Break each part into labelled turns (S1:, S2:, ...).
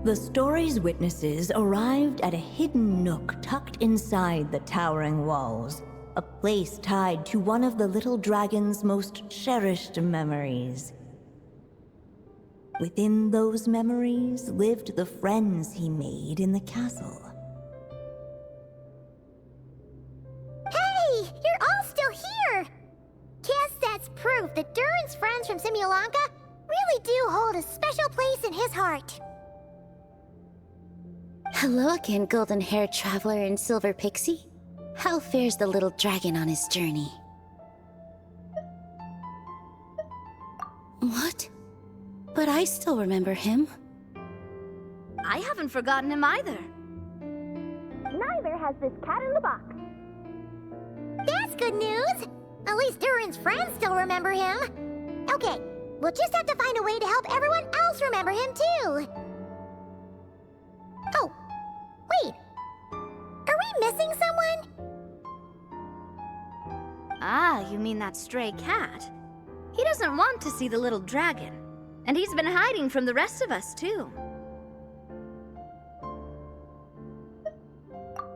S1: The story's witnesses arrived at a hidden nook tucked inside the towering walls, a place tied to one of the little dragon's most cherished memories. Within those memories lived the friends he made in the castle.
S2: Hey! You're all still here! Guess that's proof that Durin's friends from Simulanka really do hold a special place in his heart.
S3: Hello again, golden-haired traveler and silver pixie. How fares the little dragon on his journey? What? But I still remember him.
S4: I haven't forgotten him either.
S2: Neither has this cat in the box. That's good news! At least Durin's friends still remember him. Okay, we'll just have to find a way to help everyone else remember him too. Oh, wait. Are we missing someone?
S4: Ah, you mean that stray cat? He doesn't want to see the little dragon. And he's been hiding from the rest of us, too.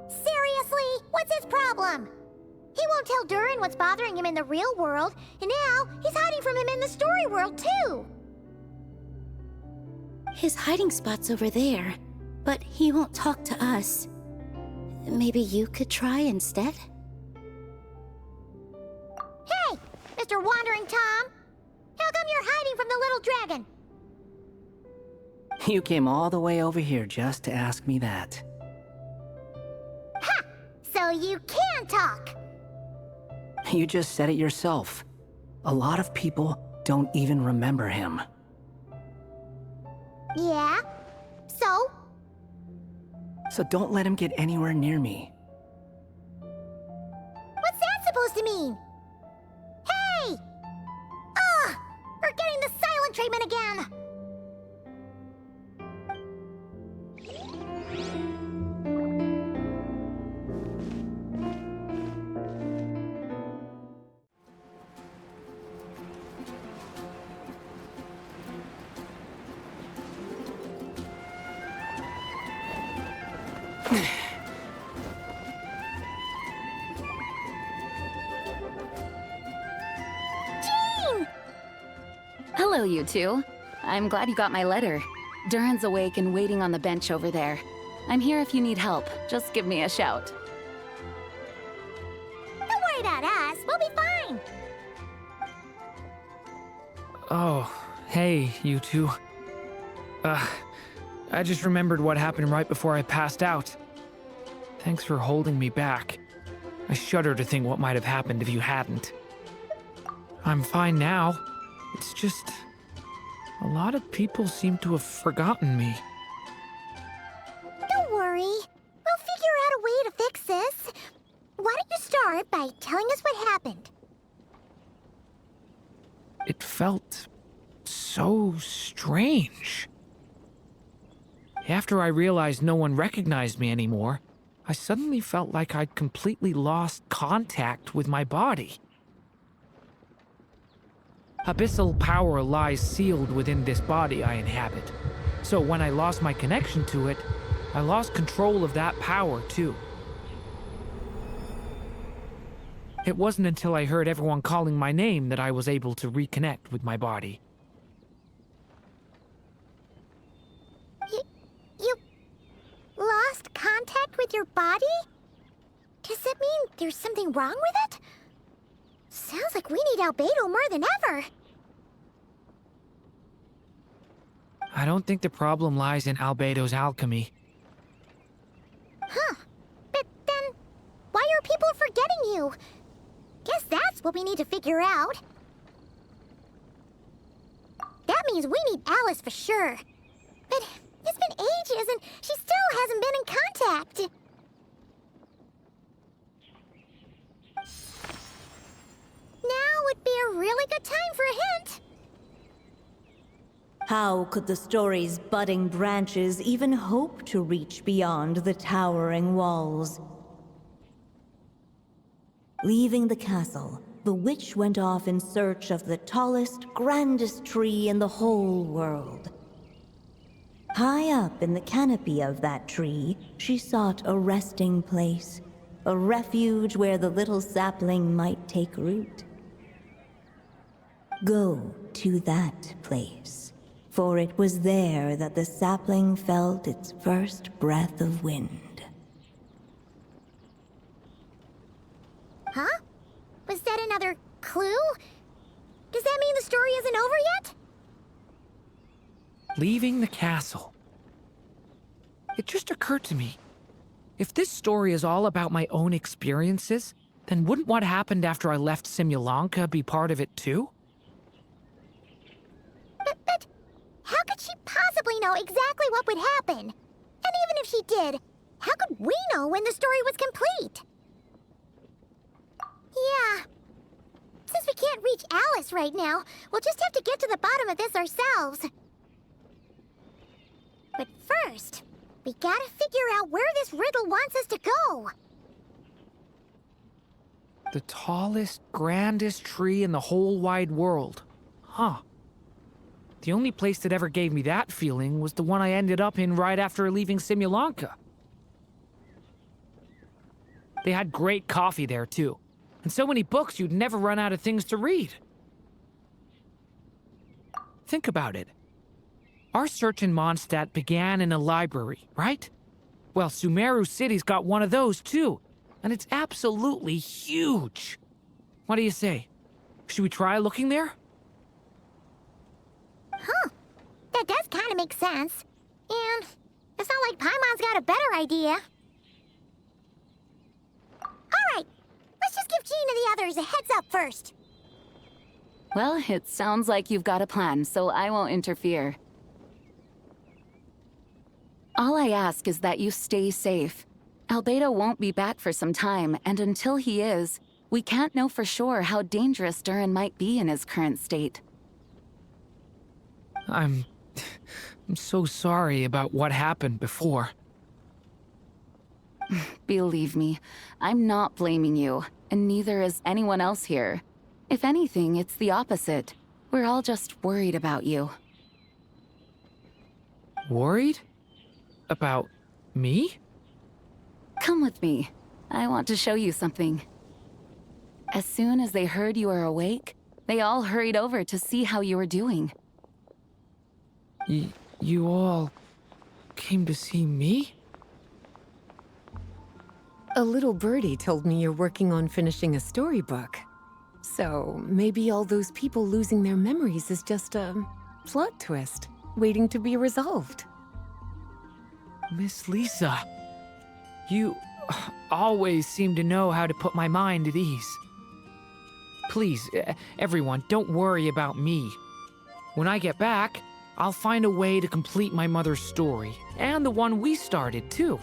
S2: Seriously? What's his problem? He won't tell Durin what's bothering him in the real world, and now he's hiding from him in the story world, too.
S3: His hiding spot's over there, but he won't talk to us. Maybe you could try instead?
S2: Hey, Mr. Wandering Tom! How come you're hiding from the little dragon?
S5: You came all the way over here just to ask me that.
S2: Ha! So you can talk!
S5: You just said it yourself. A lot of people don't even remember him.
S2: Yeah? So?
S5: So don't let him get anywhere near me.
S2: What's that supposed to mean? Hey! Ugh! We're getting the silent treatment again!
S6: Hello, you two. I'm glad you got my letter. Durin's awake and waiting on the bench over there. I'm here if you need help. Just give me a shout.
S2: Don't worry about us. We'll be fine.
S7: Oh, hey, you two. I just remembered what happened right before I passed out. Thanks for holding me back. I shudder to think what might have happened if you hadn't. I'm fine now. It's just... a lot of people seem to have forgotten me.
S2: Don't worry. We'll figure out a way to fix this. Why don't you start by telling us what happened?
S7: It felt so strange. After I realized no one recognized me anymore, I suddenly felt like I'd completely lost contact with my body. Abyssal power lies sealed within this body I inhabit. So when I lost my connection to it, I lost control of that power too. It wasn't until I heard everyone calling my name that I was able to reconnect with my body.
S2: You lost contact with your body? Does that mean there's something wrong with it? Sounds like we need Albedo more than ever.
S7: I don't think the problem lies in Albedo's alchemy.
S2: Huh. But then, why are people forgetting you? Guess that's what we need to figure out. That means we need Alice for sure. But it's been ages and she still hasn't been in contact. Now would be a really good time for a hint.
S1: How could the story's budding branches even hope to reach beyond the towering walls? Leaving the castle, the witch went off in search of the tallest, grandest tree in the whole world. High up in the canopy of that tree, she sought a resting place, a refuge where the little sapling might take root. Go to that place, for it was there that the sapling felt its first breath of wind.
S2: Huh? Was that another clue? Does that mean the story isn't over yet?
S7: Leaving the castle. It just occurred to me. If this story is all about my own experiences, then wouldn't what happened after I left Simulanka be part of it too?
S2: But how could she possibly know exactly what would happen? And even if she did, how could we know when the story was complete? Yeah. Since we can't reach Alice right now, we'll just have to get to the bottom of this ourselves. But first, we gotta figure out where this riddle wants us to go.
S7: The tallest, grandest tree in the whole wide world. Huh. The only place that ever gave me that feeling was the one I ended up in right after leaving Simulanka. They had great coffee there, too. And so many books you'd never run out of things to read. Think about it. Our search in Mondstadt began in a library, right? Well, Sumeru City's got one of those, too. And it's absolutely huge. What do you say? Should we try looking there?
S2: Huh. That does kind of make sense. And it's not like Paimon's got a better idea. Alright, let's just give Jean and the others a heads up first.
S6: Well, it sounds like you've got a plan, so I won't interfere. All I ask is that you stay safe. Albedo won't be back for some time, and until he is, we can't know for sure how dangerous Durin might be in his current state.
S7: I'm so sorry about what happened before.
S6: Believe me, I'm not blaming you, and neither is anyone else here. If anything, it's the opposite. We're all just worried about you.
S7: Worried? About me?
S6: Come with me. I want to show you something. As soon as they heard you were awake, they all hurried over to see how you were doing.
S7: You all came to see me?
S8: A little birdie told me you're working on finishing a storybook. So maybe all those people losing their memories is just a plot twist, waiting to be resolved.
S7: Miss Lisa, you always seem to know how to put my mind at ease. Please, everyone, don't worry about me. When I get back, I'll find a way to complete my mother's story, and the one we started, too.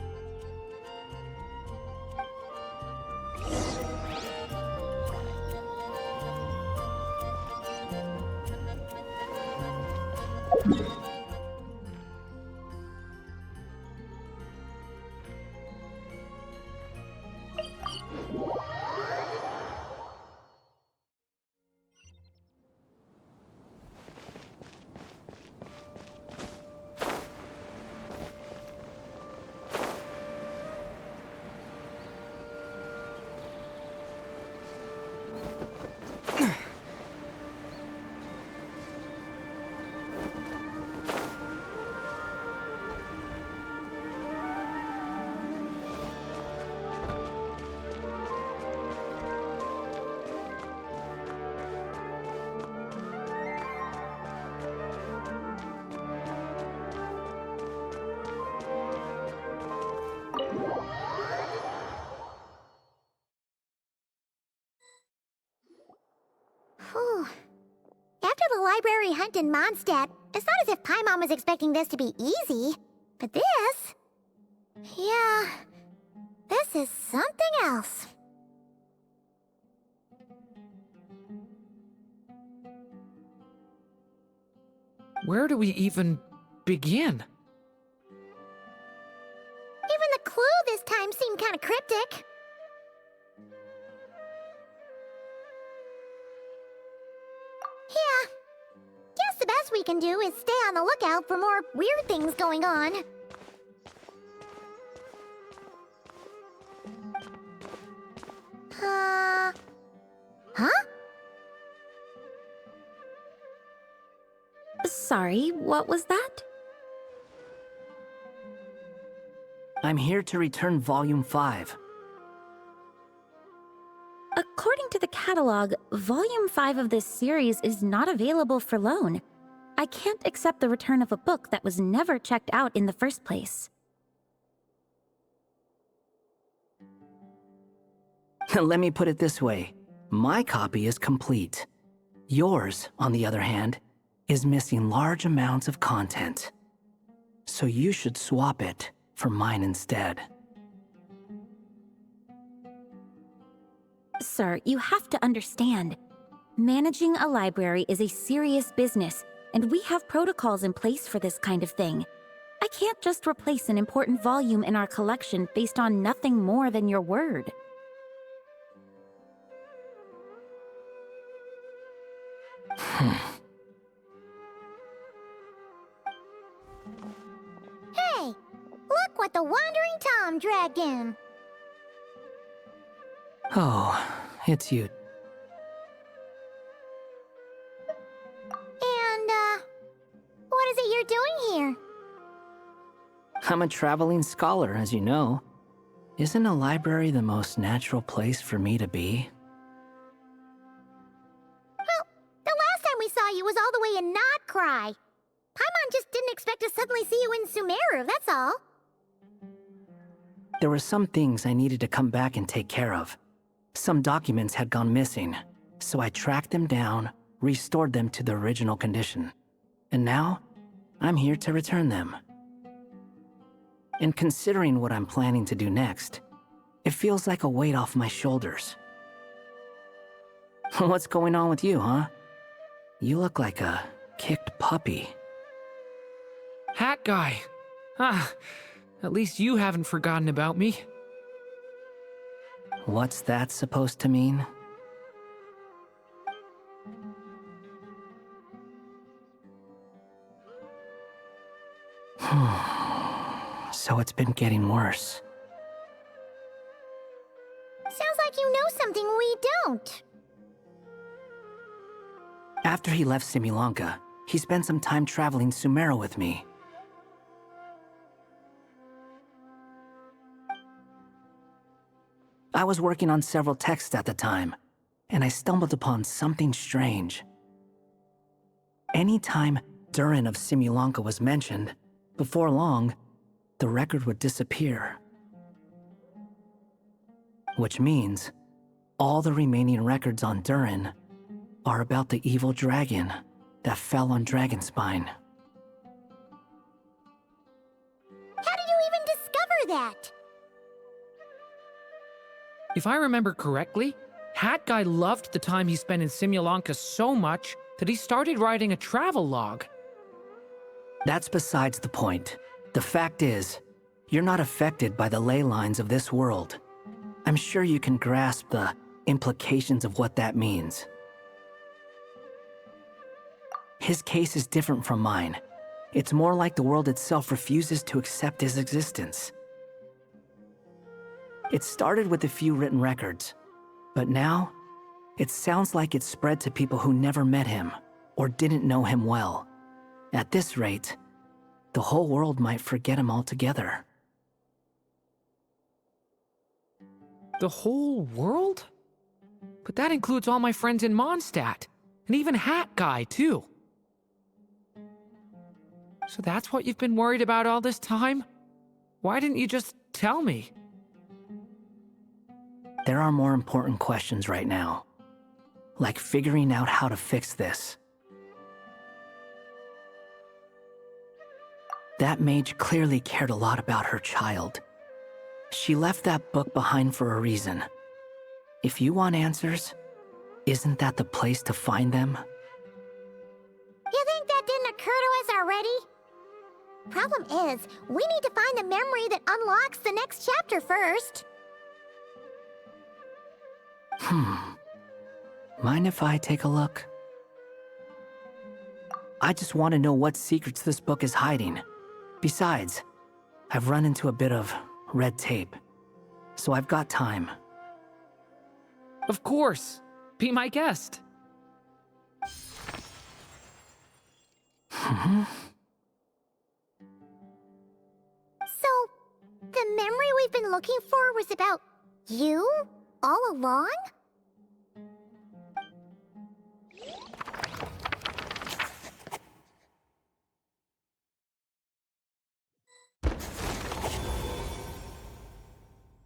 S2: Whew. After the library hunt in Mondstadt, it's not as if Paimon was expecting this to be easy. But this... yeah... this is something else.
S7: Where do we even begin?
S2: Even the clue this time seemed kind of cryptic. Yeah, guess the best we can do is stay on the lookout for more weird things going on. Huh?
S3: Sorry, what was that?
S5: I'm here to return Volume 5.
S3: According to the catalog, Volume 5 of this series is not available for loan. I can't accept the return of a book that was never checked out in the first place.
S5: Let me put it this way. My copy is complete. Yours, on the other hand, is missing large amounts of content. So you should swap it for mine instead.
S3: Sir, you have to understand. Managing a library is a serious business, and we have protocols in place for this kind of thing. I can't just replace an important volume in our collection based on nothing more than your word.
S2: Hey, look what the Wandering Tom dragged in.
S5: Oh, it's you.
S2: And, what is it you're doing here?
S5: I'm a traveling scholar, as you know. Isn't a library the most natural place for me to be?
S2: Well, the last time we saw you was all the way in Not Cry. Paimon just didn't expect to suddenly see you in Sumeru, that's all.
S5: There were some things I needed to come back and take care of. Some documents had gone missing, so I tracked them down, restored them to the original condition. And now, I'm here to return them. And considering what I'm planning to do next, it feels like a weight off my shoulders. What's going on with you, huh? You look like a kicked puppy.
S7: Hat guy. Ah, at least you haven't forgotten about me.
S5: What's that supposed to mean? So it's been getting worse.
S2: Sounds like you know something we don't.
S5: After he left Similanka, he spent some time traveling Sumeru with me. I was working on several texts at the time, and I stumbled upon something strange. Anytime Durin of Similanka was mentioned, before long, the record would disappear. Which means, all the remaining records on Durin are about the evil dragon that fell on Dragonspine.
S2: How did you even discover that?
S7: If I remember correctly, Hat Guy loved the time he spent in Similanka so much that he started writing a travel log.
S5: That's besides the point. The fact is, you're not affected by the ley lines of this world. I'm sure you can grasp the implications of what that means. His case is different from mine. It's more like the world itself refuses to accept his existence. It started with a few written records, but now, it sounds like it's spread to people who never met him or didn't know him well. At this rate, the whole world might forget him altogether.
S7: The whole world? But that includes all my friends in Mondstadt, and even Hat Guy, too. So that's what you've been worried about all this time? Why didn't you just tell me?
S5: There are more important questions right now, like figuring out how to fix this. That mage clearly cared a lot about her child. She left that book behind for a reason. If you want answers, isn't that the place to find them?
S2: You think that didn't occur to us already? Problem is, we need to find the memory that unlocks the next chapter first.
S5: Mind if I take a look? I just want to know what secrets this book is hiding. Besides, I've run into a bit of red tape, so I've got time.
S7: Of course. Be my guest.
S2: So, the memory we've been looking for was about you all along?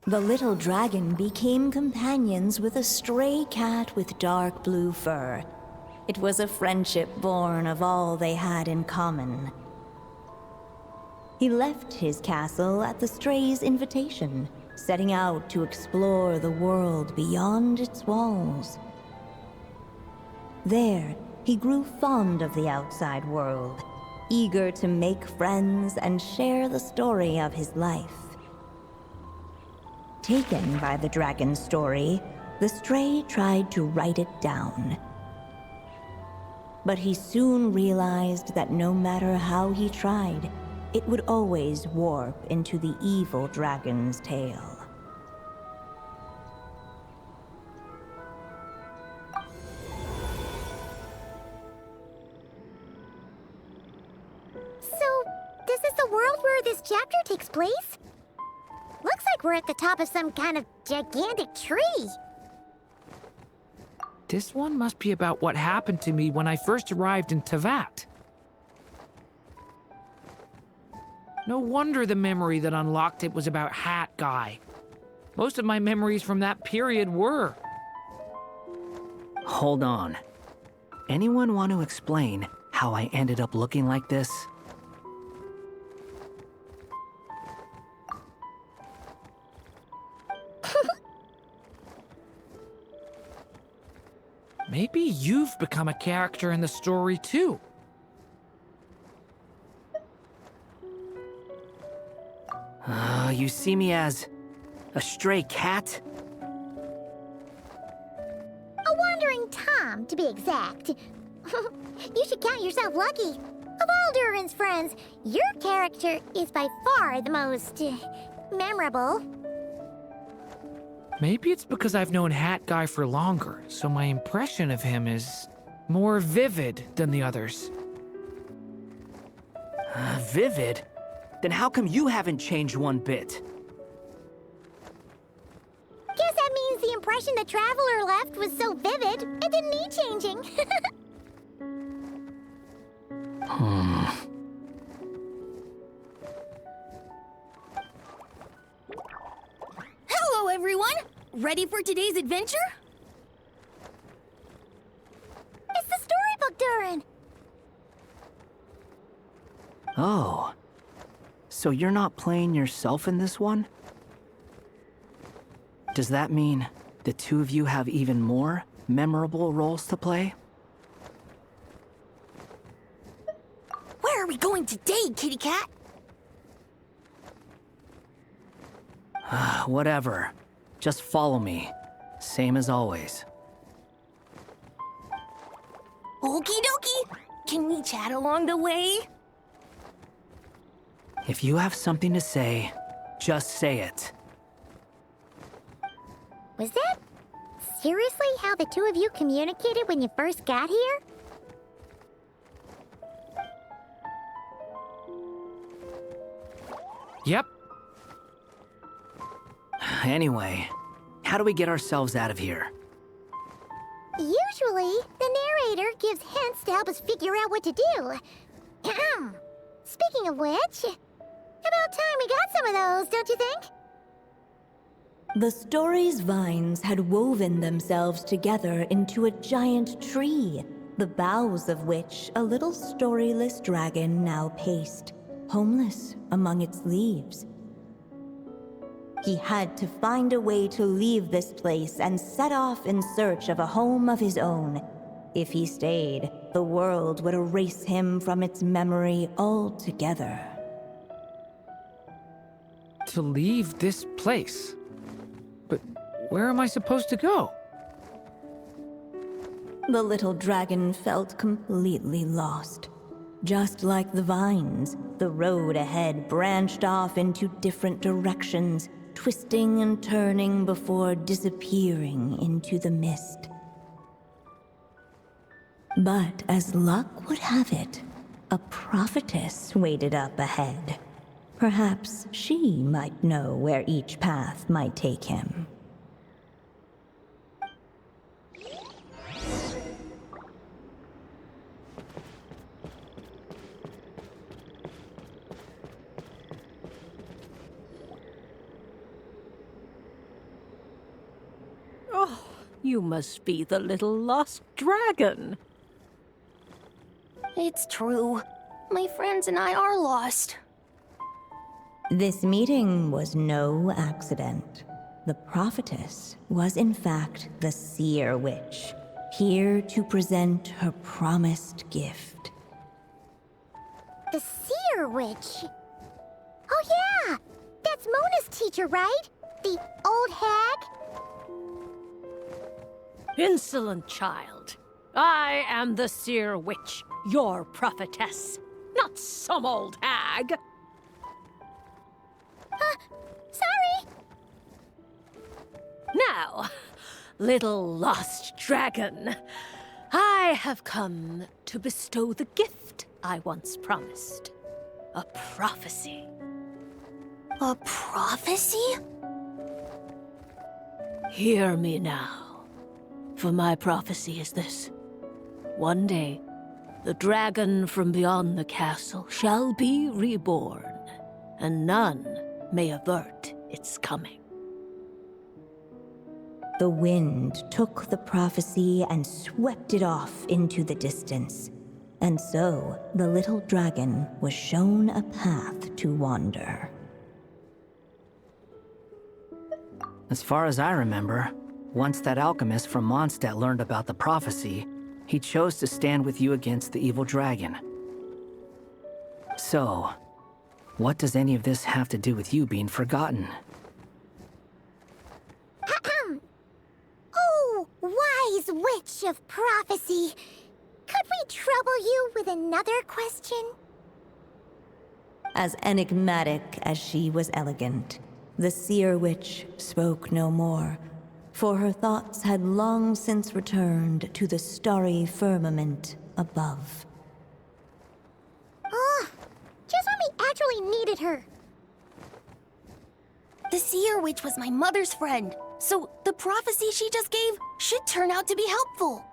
S1: The little dragon became companions with a stray cat with dark blue fur. It was a friendship born of all they had in common. He left his castle at the stray's invitation, setting out to explore the world beyond its walls. There, he grew fond of the outside world, eager to make friends and share the story of his life. Taken by the dragon's story, the stray tried to write it down. But he soon realized that no matter how he tried, it would always warp into the evil dragon's tale.
S2: So, this is the world where this chapter takes place? Looks like we're at the top of some kind of gigantic tree.
S7: This one must be about what happened to me when I first arrived in Teyvat. No wonder the memory that unlocked it was about Hat Guy. Most of my memories from that period were.
S5: Hold on. Anyone want to explain how I ended up looking like this?
S7: Maybe you've become a character in the story too.
S5: You see me as a stray cat?
S2: A wandering Tom, to be exact. You should count yourself lucky. Of all Durin's friends, your character is by far the most memorable.
S7: Maybe it's because I've known Hat Guy for longer, so my impression of him is more vivid than the others.
S5: Vivid? Then how come you haven't changed one bit?
S2: Guess that means the impression the Traveler left was so vivid, it didn't need changing.
S9: Hello, everyone! Ready for today's adventure?
S2: It's the storybook, Durin!
S5: Oh. So you're not playing yourself in this one? Does that mean the two of you have even more memorable roles to play?
S9: Where are we going today, kitty cat?
S5: Whatever. Just follow me. Same as always.
S9: Okie dokie! Can we chat along the way?
S5: If you have something to say, just say it.
S2: Was that seriously how the two of you communicated when you first got here?
S7: Yep.
S5: Anyway, how do we get ourselves out of here?
S2: Usually, the narrator gives hints to help us figure out what to do. Speaking of which, about time we got some of those, don't you think?
S1: The story's vines had woven themselves together into a giant tree, the boughs of which a little storyless dragon now paced, homeless among its leaves. He had to find a way to leave this place and set off in search of a home of his own. If he stayed, the world would erase him from its memory altogether.
S7: To leave this place? But where am I supposed to go?
S1: The little dragon felt completely lost. Just like the vines, the road ahead branched off into different directions, twisting and turning before disappearing into the mist. But as luck would have it, a prophetess waited up ahead. Perhaps she might know where each path might take him.
S10: Oh, you must be the little lost dragon.
S9: It's true. My friends and I are lost.
S1: This meeting was no accident. The prophetess was in fact the seer witch, here to present her promised gift.
S2: The seer witch. Oh yeah! That's Mona's teacher, right? The old hag?
S10: Insolent child. I am the seer witch, your prophetess, not some old hag.
S2: Sorry!
S10: Now, little lost dragon, I have come to bestow the gift I once promised. A prophecy.
S9: A prophecy?
S10: Hear me now, for my prophecy is this. One day, the dragon from beyond the castle shall be reborn, and none may avert its coming.
S1: The wind took the prophecy and swept it off into the distance. And so, the little dragon was shown a path to wander.
S5: As far as I remember, once that alchemist from Mondstadt learned about the prophecy, he chose to stand with you against the evil dragon. So, what does any of this have to do with you being forgotten?
S2: Oh, wise witch of prophecy! Could we trouble you with another question?
S1: As enigmatic as she was elegant, the seer witch spoke no more, for her thoughts had long since returned to the starry firmament above.
S2: Oh, just when we actually needed her.
S9: The seer witch was my mother's friend, so the prophecy she just gave should turn out to be helpful.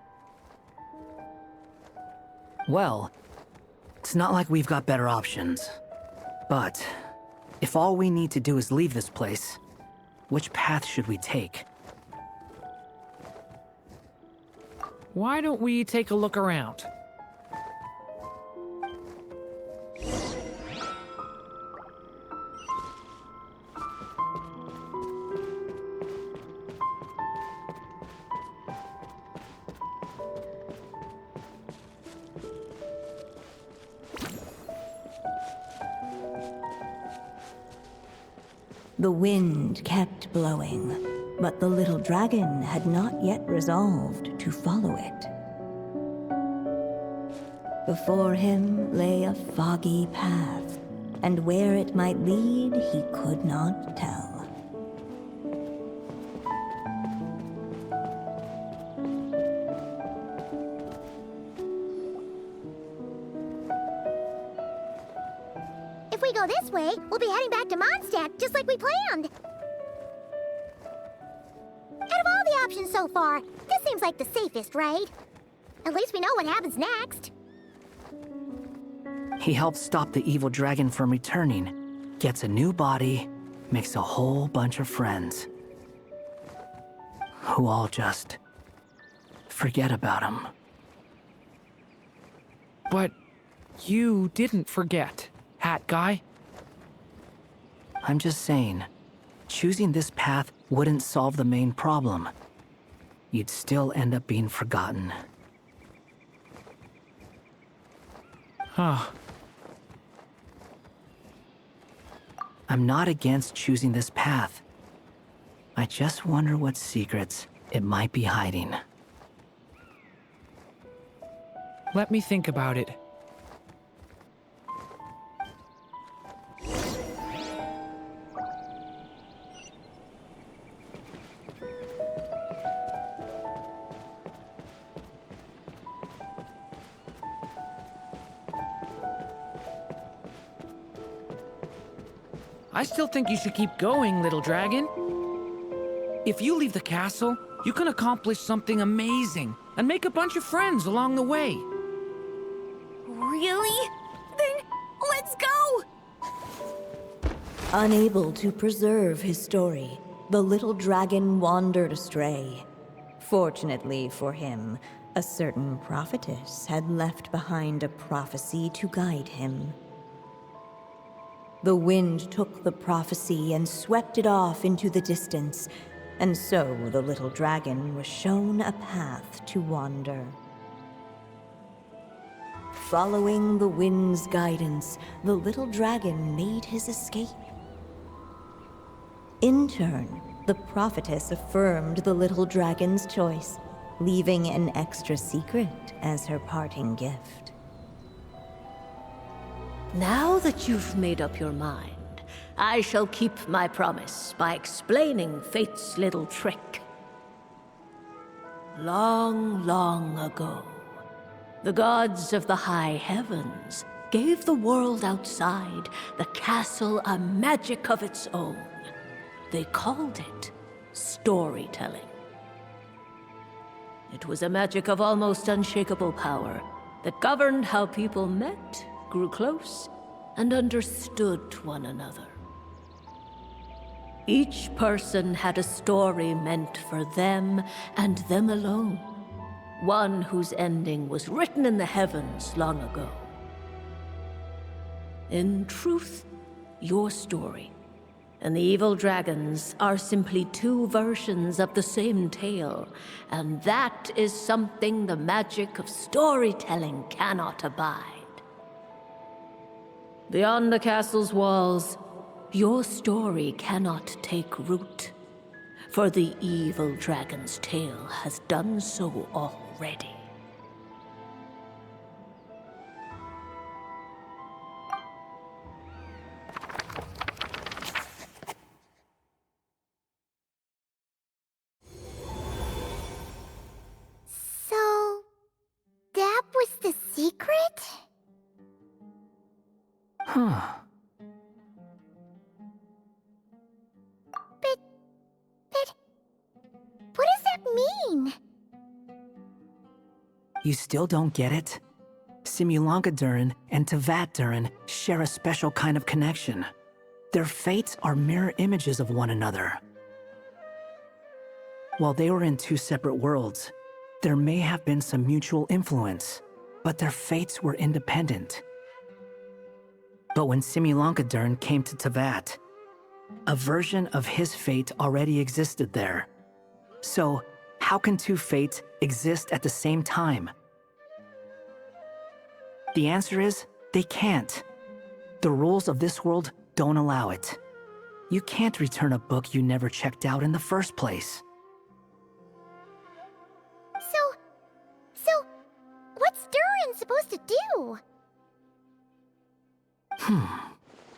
S5: Well, it's not like we've got better options. But, if all we need to do is leave this place, which path should we take?
S7: Why don't we take a look around?
S1: The wind kept blowing, but the little dragon had not yet resolved to follow it. Before him lay a foggy path, and where it might lead he could not tell.
S2: If we go this way, we'll be heading back to Mondstadt, just like we planned. Out of all the options so far, this seems like the safest, right? At least we know what happens next.
S5: He helps stop the evil dragon from returning, gets a new body, makes a whole bunch of friends. Who all just forget about him.
S7: But you didn't forget, Hat Guy.
S5: I'm just saying, choosing this path wouldn't solve the main problem. You'd still end up being forgotten.
S7: Huh.
S5: I'm not against choosing this path. I just wonder what secrets it might be hiding.
S7: Let me think about it. I still think you should keep going, little dragon. If you leave the castle, you can accomplish something amazing and make a bunch of friends along the way.
S9: Really? Then let's go!
S1: Unable to preserve his story, the little dragon wandered astray. Fortunately for him, a certain prophetess had left behind a prophecy to guide him. The wind took the prophecy and swept it off into the distance, and so the little dragon was shown a path to wander. Following the wind's guidance, the little dragon made his escape. In turn, the prophetess affirmed the little dragon's choice, leaving an extra secret as her parting gift.
S10: Now that you've made up your mind, I shall keep my promise by explaining fate's little trick. Long, long ago, the gods of the high heavens gave the world outside the castle a magic of its own. They called it storytelling. It was a magic of almost unshakable power that governed how people met, grew close, and understood one another. Each person had a story meant for them and them alone, one whose ending was written in the heavens long ago. In truth, your story and the evil dragons are simply two versions of the same tale, and that is something the magic of storytelling cannot abide. Beyond the castle's walls, your story cannot take root, for the evil dragon's tale has done so already.
S2: So, that was the secret?
S5: Huh.
S2: But what does that mean?
S5: You still don't get it? Simulonga and Tevat share a special kind of connection. Their fates are mirror images of one another. While they were in two separate worlds, there may have been some mutual influence, but their fates were independent. But when Simulonga came to Tevat, a version of his fate already existed there. So, how can two fates exist at the same time? The answer is, they can't. The rules of this world don't allow it. You can't return a book you never checked out in the first place.
S2: So, what's Durin supposed to do?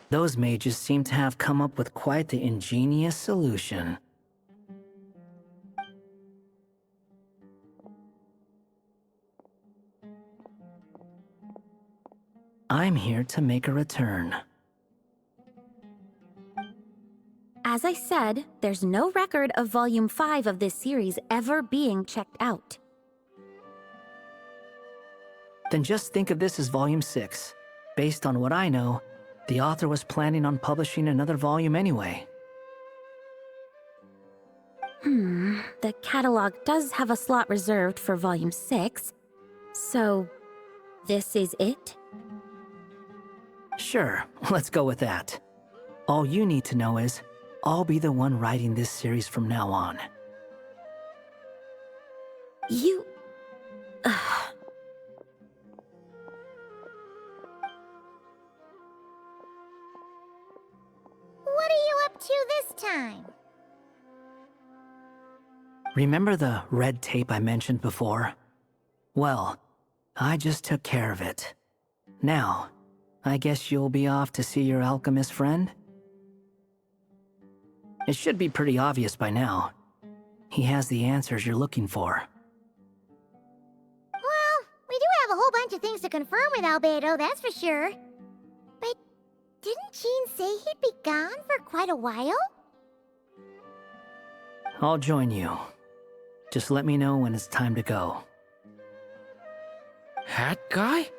S5: Those mages seem to have come up with quite the ingenious solution. I'm here to make a return.
S3: As I said, there's no record of Volume 5 of this series ever being checked out.
S5: Then just think of this as Volume 6. Based on what I know, the author was planning on publishing another volume anyway.
S3: The catalog does have a slot reserved for Volume 6. So, this is it?
S5: Sure, let's go with that. All you need to know is, I'll be the one writing this series from now on.
S3: You...
S2: What are you up to this time?
S5: Remember the red tape I mentioned before? Well, I just took care of it. Now, I guess you'll be off to see your alchemist friend? It should be pretty obvious by now. He has the answers you're looking for.
S2: Well, we do have a whole bunch of things to confirm with Rubedo, that's for sure. But Didn't Gene say he'd be gone for quite a while?
S5: I'll join you. Just let me know when it's time to go.
S7: Hat guy?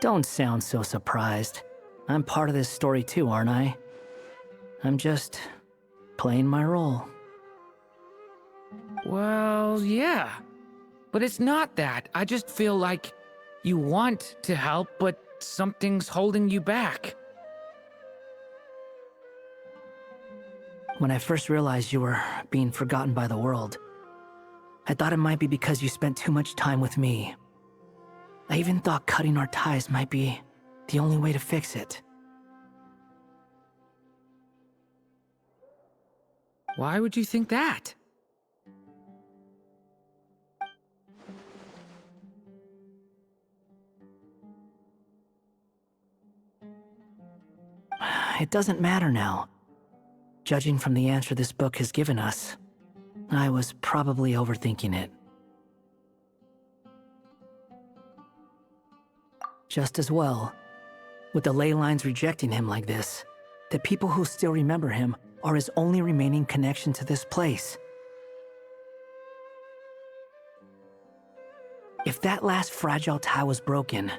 S5: Don't sound so surprised. I'm part of this story too, aren't I? I'm just playing my role.
S7: Well, yeah. But it's not that. I just feel like you want to help, but something's holding you back.
S5: When I first realized you were being forgotten by the world, I thought it might be because you spent too much time with me. I even thought cutting our ties might be the only way to fix it.
S7: Why would you think that?
S5: It doesn't matter now. Judging from the answer this book has given us, I was probably overthinking it. Just as well, with the ley lines rejecting him like this, the people who still remember him are his only remaining connection to this place. If that last fragile tie was broken,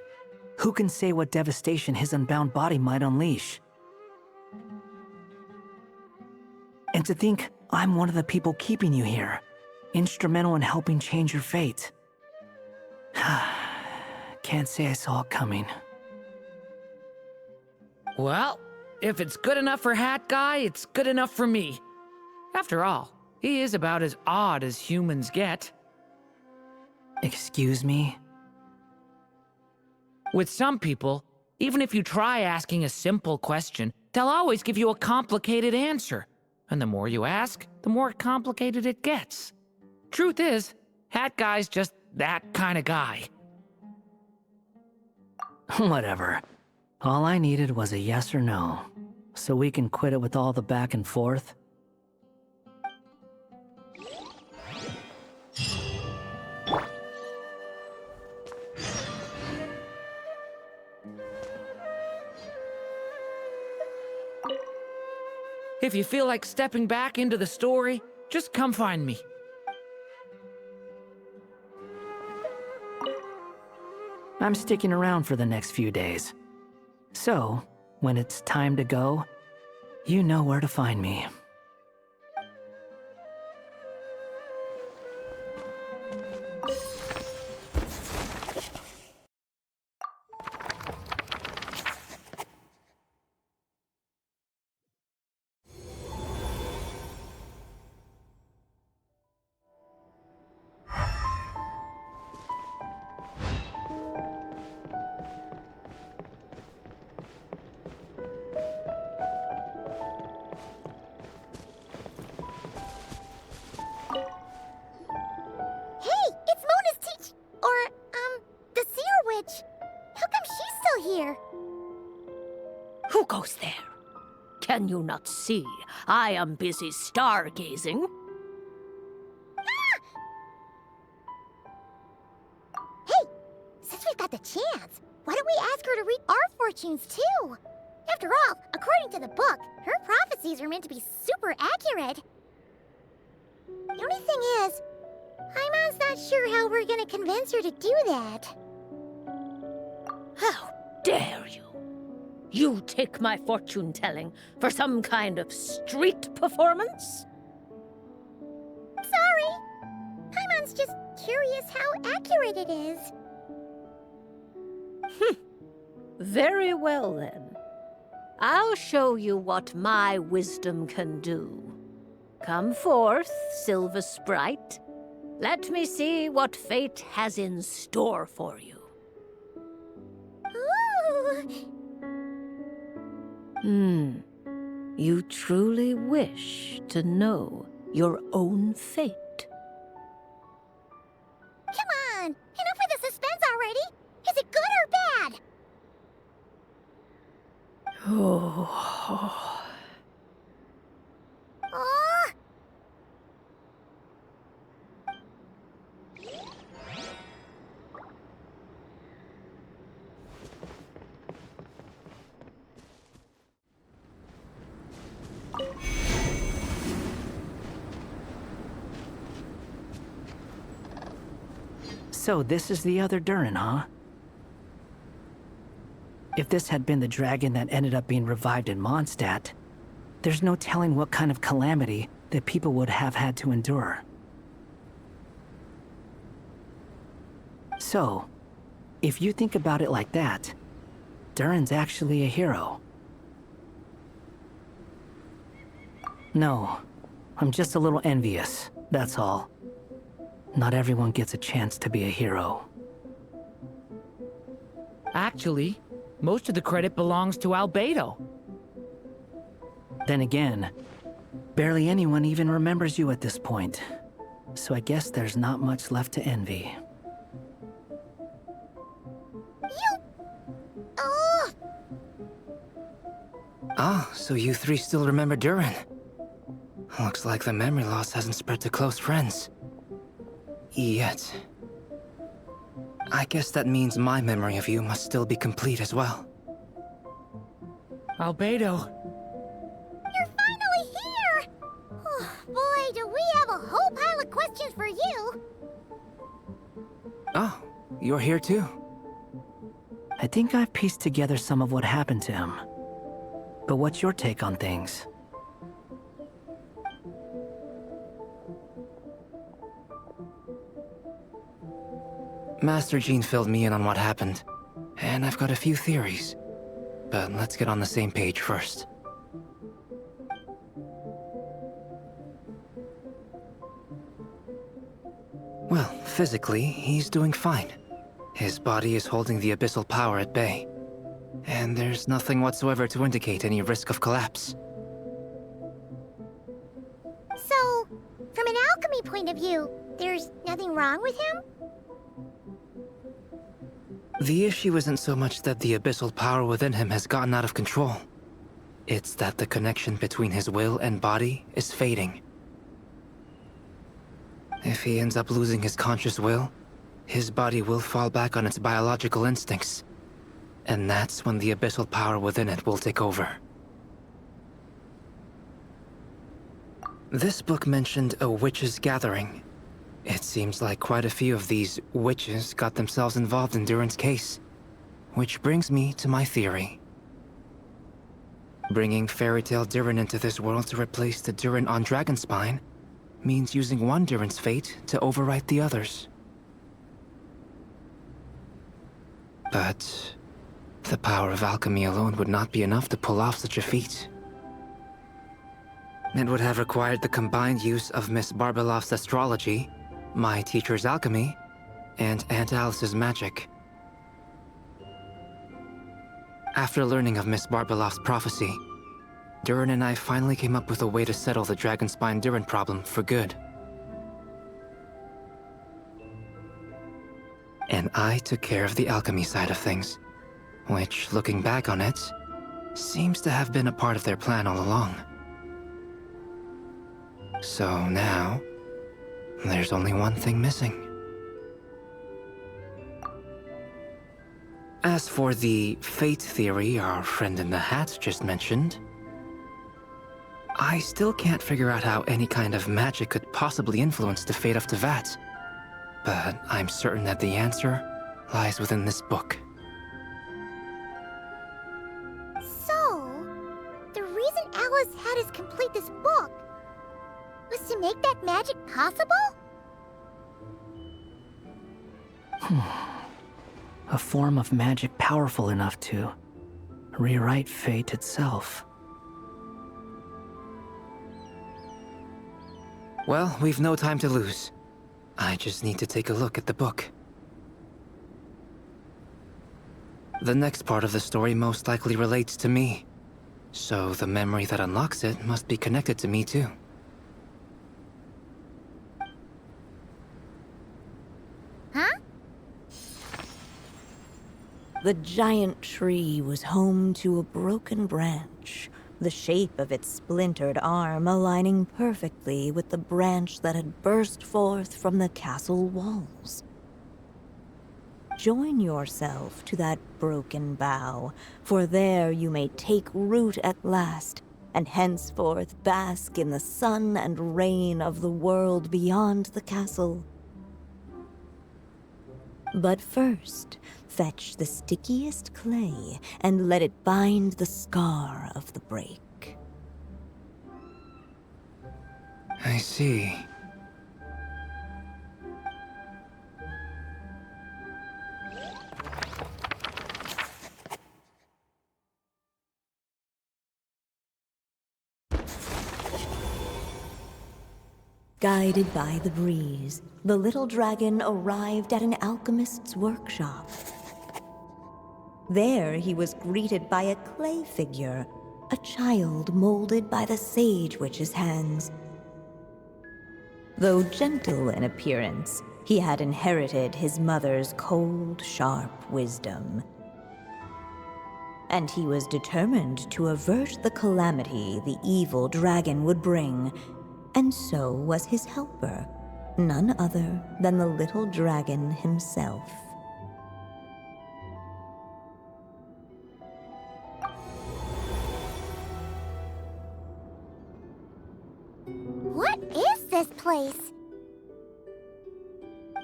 S5: who can say what devastation his unbound body might unleash? And to think I'm one of the people keeping you here, instrumental in helping change your fate. Can't say I saw it coming.
S7: Well, if it's good enough for Hat Guy, it's good enough for me. After all, he is about as odd as humans get.
S5: Excuse me?
S7: With some people, even if you try asking a simple question, they'll always give you a complicated answer. And the more you ask, the more complicated it gets. Truth is, Hat Guy's just that kind of guy.
S5: Whatever. All I needed was a yes or no, so we can quit it with all the back and forth.
S7: If you feel like stepping back into the story, just come find me.
S5: I'm sticking around for the next few days. So, when it's time to go, you know where to find me.
S10: Who goes there? Can you not see? I am busy stargazing.
S2: Hey, since we've got the chance, why don't we ask her to read our fortunes too? After all, according to the book, her prophecies are meant to be super accurate. The only thing is, Paimon's not sure how we're gonna convince her to do that.
S10: How dare you? You take my fortune-telling for some kind of street performance?
S2: Sorry. Paimon's just curious how accurate it is.
S10: Very well, then. I'll show you what my wisdom can do. Come forth, Silver Sprite. Let me see what fate has in store for you.
S2: Ooh.
S10: You truly wish to know your own fate?
S2: Come on! Enough with the suspense already! Is it good or bad?
S10: Oh.
S2: Oh.
S5: So this is the other Durin, huh? If this had been the dragon that ended up being revived in Mondstadt, there's no telling what kind of calamity that people would have had to endure. So, if you think about it like that, Durin's actually a hero. No, I'm just a little envious, that's all. Not everyone gets a chance to be a hero.
S7: Actually, most of the credit belongs to Albedo.
S5: Then again, barely anyone even remembers you at this point. So I guess there's not much left to envy.
S11: Ah, so you three still remember Durin. Looks like the memory loss hasn't spread to close friends. Yet. I guess that means my memory of you must still be complete as well.
S7: Albedo.
S2: You're finally here! Oh, boy, do we have a whole pile of questions for you!
S11: Oh, you're here too.
S5: I think I've pieced together some of what happened to him. But what's your take on things?
S11: Master Jean filled me in on what happened, and I've got a few theories. But let's get on the same page first. Well, physically, he's doing fine. His body is holding the abyssal power at bay. And there's nothing whatsoever to indicate any risk of collapse.
S2: So, from an alchemy point of view, there's nothing wrong with him?
S11: The issue isn't so much that the abyssal power within him has gotten out of control. It's that the connection between his will and body is fading. If he ends up losing his conscious will, his body will fall back on its biological instincts. And that's when the abyssal power within it will take over. This book mentioned a witches' gathering. It seems like quite a few of these witches got themselves involved in Durin's case. Which brings me to my theory. Bringing Fairy Tale Durin into this world to replace the Durin on Dragonspine means using one Durin's fate to overwrite the others. But the power of alchemy alone would not be enough to pull off such a feat. It would have required the combined use of Miss Barbeloff's astrology, my teacher's alchemy, and Aunt Alice's magic. After learning of Miss Barbeloff's prophecy, Durin and I finally came up with a way to settle the Dragonspine Durin problem for good. And I took care of the alchemy side of things, which, looking back on it, seems to have been a part of their plan all along. So now, there's only one thing missing. As for the fate theory our friend in the hat just mentioned, I still can't figure out how any kind of magic could possibly influence the fate of Tevat. But I'm certain that the answer lies within this book.
S2: So, the reason Alice had us complete this book was to make that magic possible?
S5: A form of magic powerful enough to rewrite fate itself.
S11: Well, we've no time to lose. I just need to take a look at the book. The next part of the story most likely relates to me, so the memory that unlocks it must be connected to me too.
S2: Huh?
S1: The giant tree was home to a broken branch, the shape of its splintered arm aligning perfectly with the branch that had burst forth from the castle walls. Join yourself to that broken bough, for there you may take root at last, and henceforth bask in the sun and rain of the world beyond the castle. But first, fetch the stickiest clay and let it bind the scar of the break.
S11: I see.
S1: Guided by the breeze, the little dragon arrived at an alchemist's workshop. There he was greeted by a clay figure, a child molded by the sage witch's hands. Though gentle in appearance, he had inherited his mother's cold, sharp wisdom. And he was determined to avert the calamity the evil dragon would bring. And so was his helper, none other than the little dragon himself.
S2: What is this place?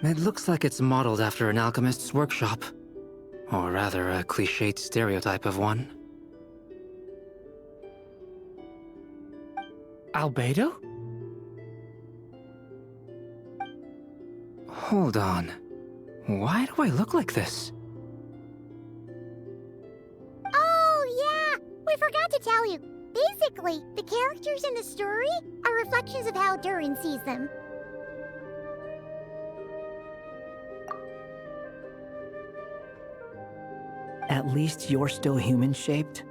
S11: It looks like it's modeled after an alchemist's workshop. Or rather, a cliched stereotype of one.
S7: Albedo?
S11: Hold on. Why do I look like this?
S2: Oh, yeah! We forgot to tell you. Basically, the characters in the story are reflections of how Durin sees them.
S5: At least you're still human-shaped?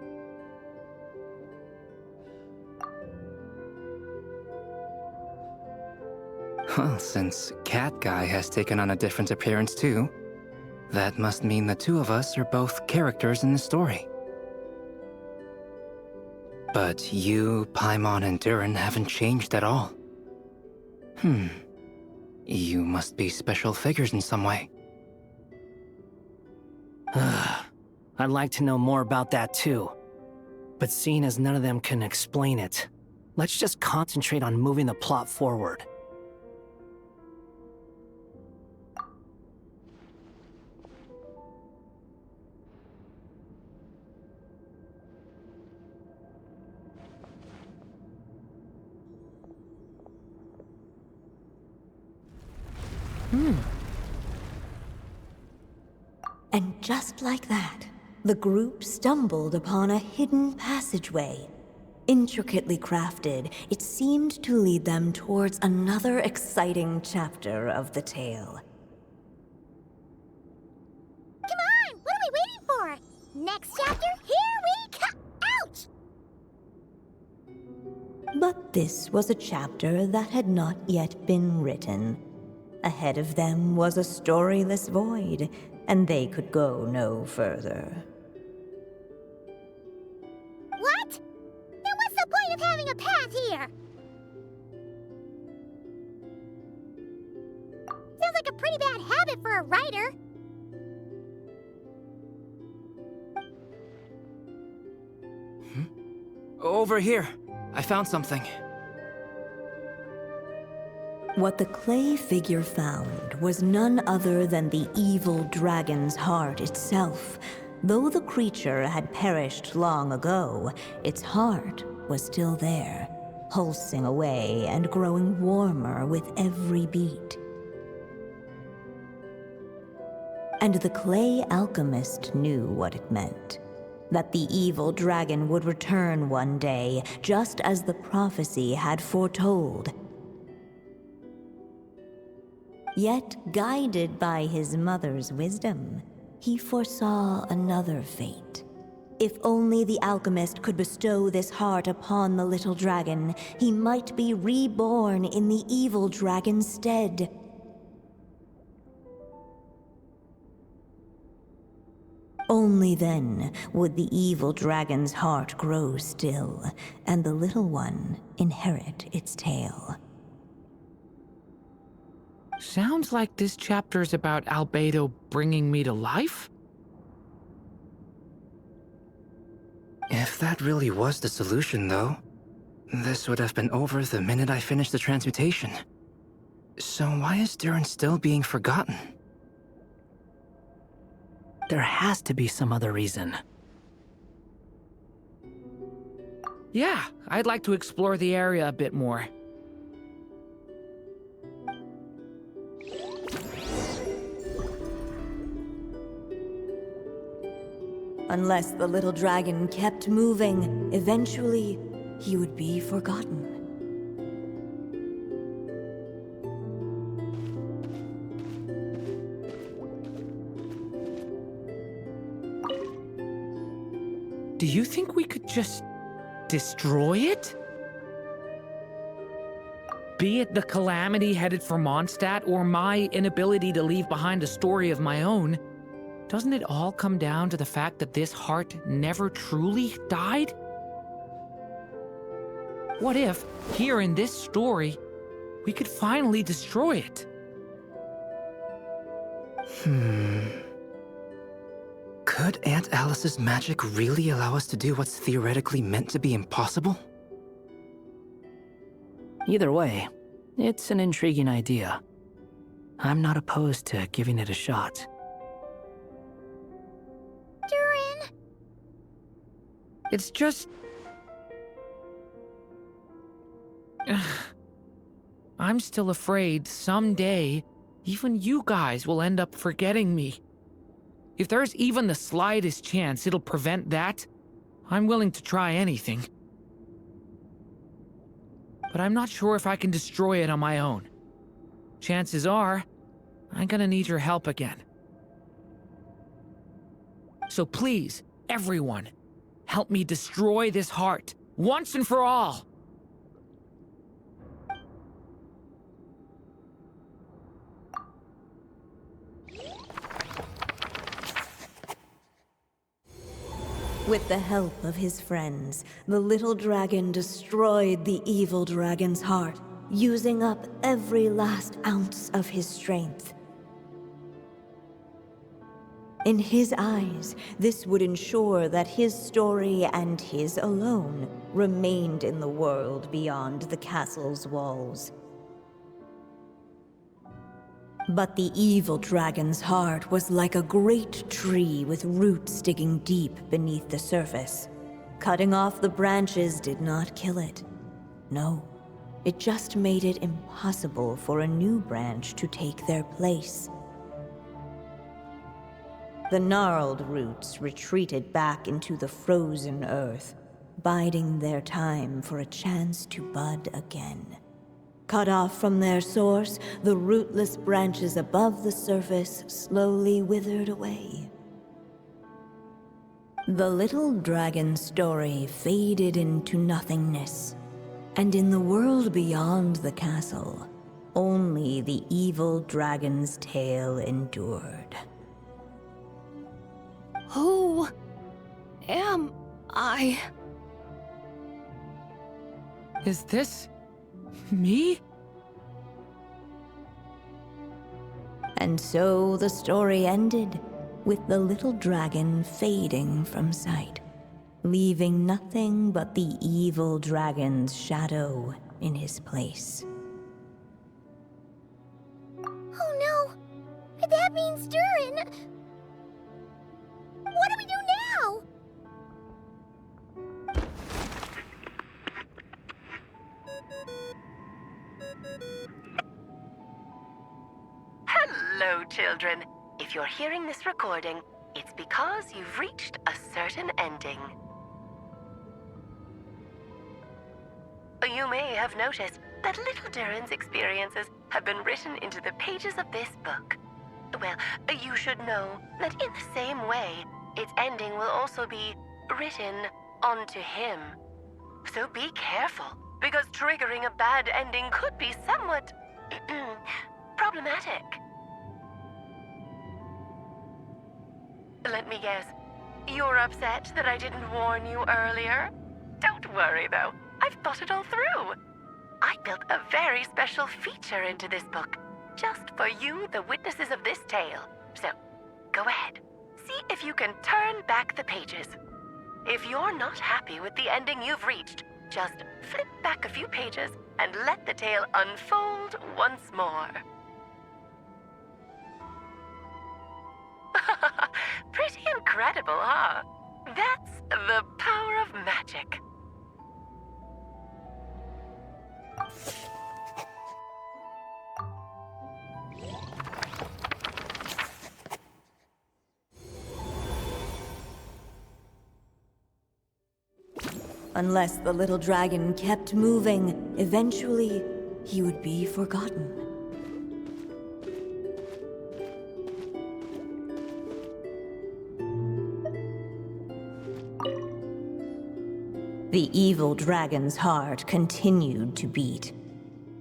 S11: Well, since Cat Guy has taken on a different appearance too, that must mean the two of us are both characters in the story. But you, Paimon, and Durin haven't changed at all. You must be special figures in some way.
S5: I'd like to know more about that too. But seeing as none of them can explain it, let's just concentrate on moving the plot forward.
S1: And just like that, the group stumbled upon a hidden passageway. Intricately crafted, it seemed to lead them towards another exciting chapter of the tale.
S2: Come on! What are we waiting for? Next chapter, here we come! Ouch!
S1: But this was a chapter that had not yet been written. Ahead of them was a storyless void, and they could go no further.
S2: What? Then what's the point of having a path here? Sounds like a pretty bad habit for a writer.
S11: Over here. I found something.
S1: What the clay figure found was none other than the evil dragon's heart itself. Though the creature had perished long ago, its heart was still there, pulsing away and growing warmer with every beat. And the clay alchemist knew what it meant. That the evil dragon would return one day, just as the prophecy had foretold. Yet, guided by his mother's wisdom, he foresaw another fate. If only the alchemist could bestow this heart upon the little dragon, he might be reborn in the evil dragon's stead. Only then would the evil dragon's heart grow still, and the little one inherit its tale.
S7: Sounds like this chapter's about Albedo bringing me to life?
S11: If that really was the solution, though, this would have been over the minute I finished the transmutation. So why is Durin still being forgotten?
S5: There has to be some other reason.
S7: Yeah, I'd like to explore the area a bit more.
S1: Unless the little dragon kept moving, eventually he would be forgotten.
S7: Do you think we could just destroy it? Be it the calamity headed for Mondstadt or my inability to leave behind a story of my own, doesn't it all come down to the fact that this heart never truly died? What if, here in this story, we could finally destroy it?
S11: Could Aunt Alice's magic really allow us to do what's theoretically meant to be impossible?
S5: Either way, it's an intriguing idea. I'm not opposed to giving it a shot.
S2: Durin!
S7: It's just... I'm still afraid someday, even you guys will end up forgetting me. If there's even the slightest chance it'll prevent that, I'm willing to try anything. But I'm not sure if I can destroy it on my own. Chances are, I'm gonna need your help again. So please, everyone, help me destroy this heart, once and for all!
S1: With the help of his friends, the little dragon destroyed the evil dragon's heart, using up every last ounce of his strength. In his eyes, this would ensure that his story and his alone remained in the world beyond the castle's walls. But the evil dragon's heart was like a great tree with roots digging deep beneath the surface. Cutting off the branches did not kill it. No, it just made it impossible for a new branch to take their place. The gnarled roots retreated back into the frozen earth, biding their time for a chance to bud again. Cut off from their source, the rootless branches above the surface slowly withered away. The little dragon's story faded into nothingness, and in the world beyond the castle, only the evil dragon's tale endured.
S9: Who am I?
S7: Is this... me?
S1: And so the story ended, with the little dragon fading from sight, leaving nothing but the evil dragon's shadow in his place.
S2: Oh no! That means Durin! What do we do now?
S12: Hello, children. If you're hearing this recording, it's because you've reached a certain ending. You may have noticed that little Durin's experiences have been written into the pages of this book. Well, you should know that in the same way, its ending will also be written onto him. So be careful, because triggering a bad ending could be somewhat problematic. Let me guess, you're upset that I didn't warn you earlier? Don't worry though, I've thought it all through. I built a very special feature into this book, just for you, the witnesses of this tale. So, go ahead, see if you can turn back the pages. If you're not happy with the ending you've reached, just flip back a few pages and let the tale unfold once more. incredible, huh? That's the power of magic.
S1: Unless the little dragon kept moving, eventually he would be forgotten. The evil dragon's heart continued to beat,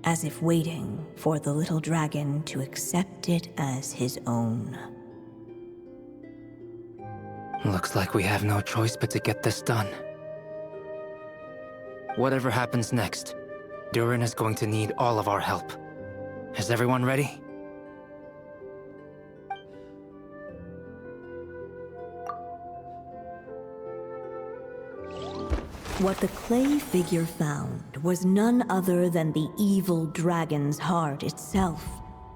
S1: as if waiting for the little dragon to accept it as his own.
S11: Looks like we have no choice but to get this done. Whatever happens next, Durin is going to need all of our help. Is everyone ready?
S1: What the clay figure found was none other than the evil dragon's heart itself.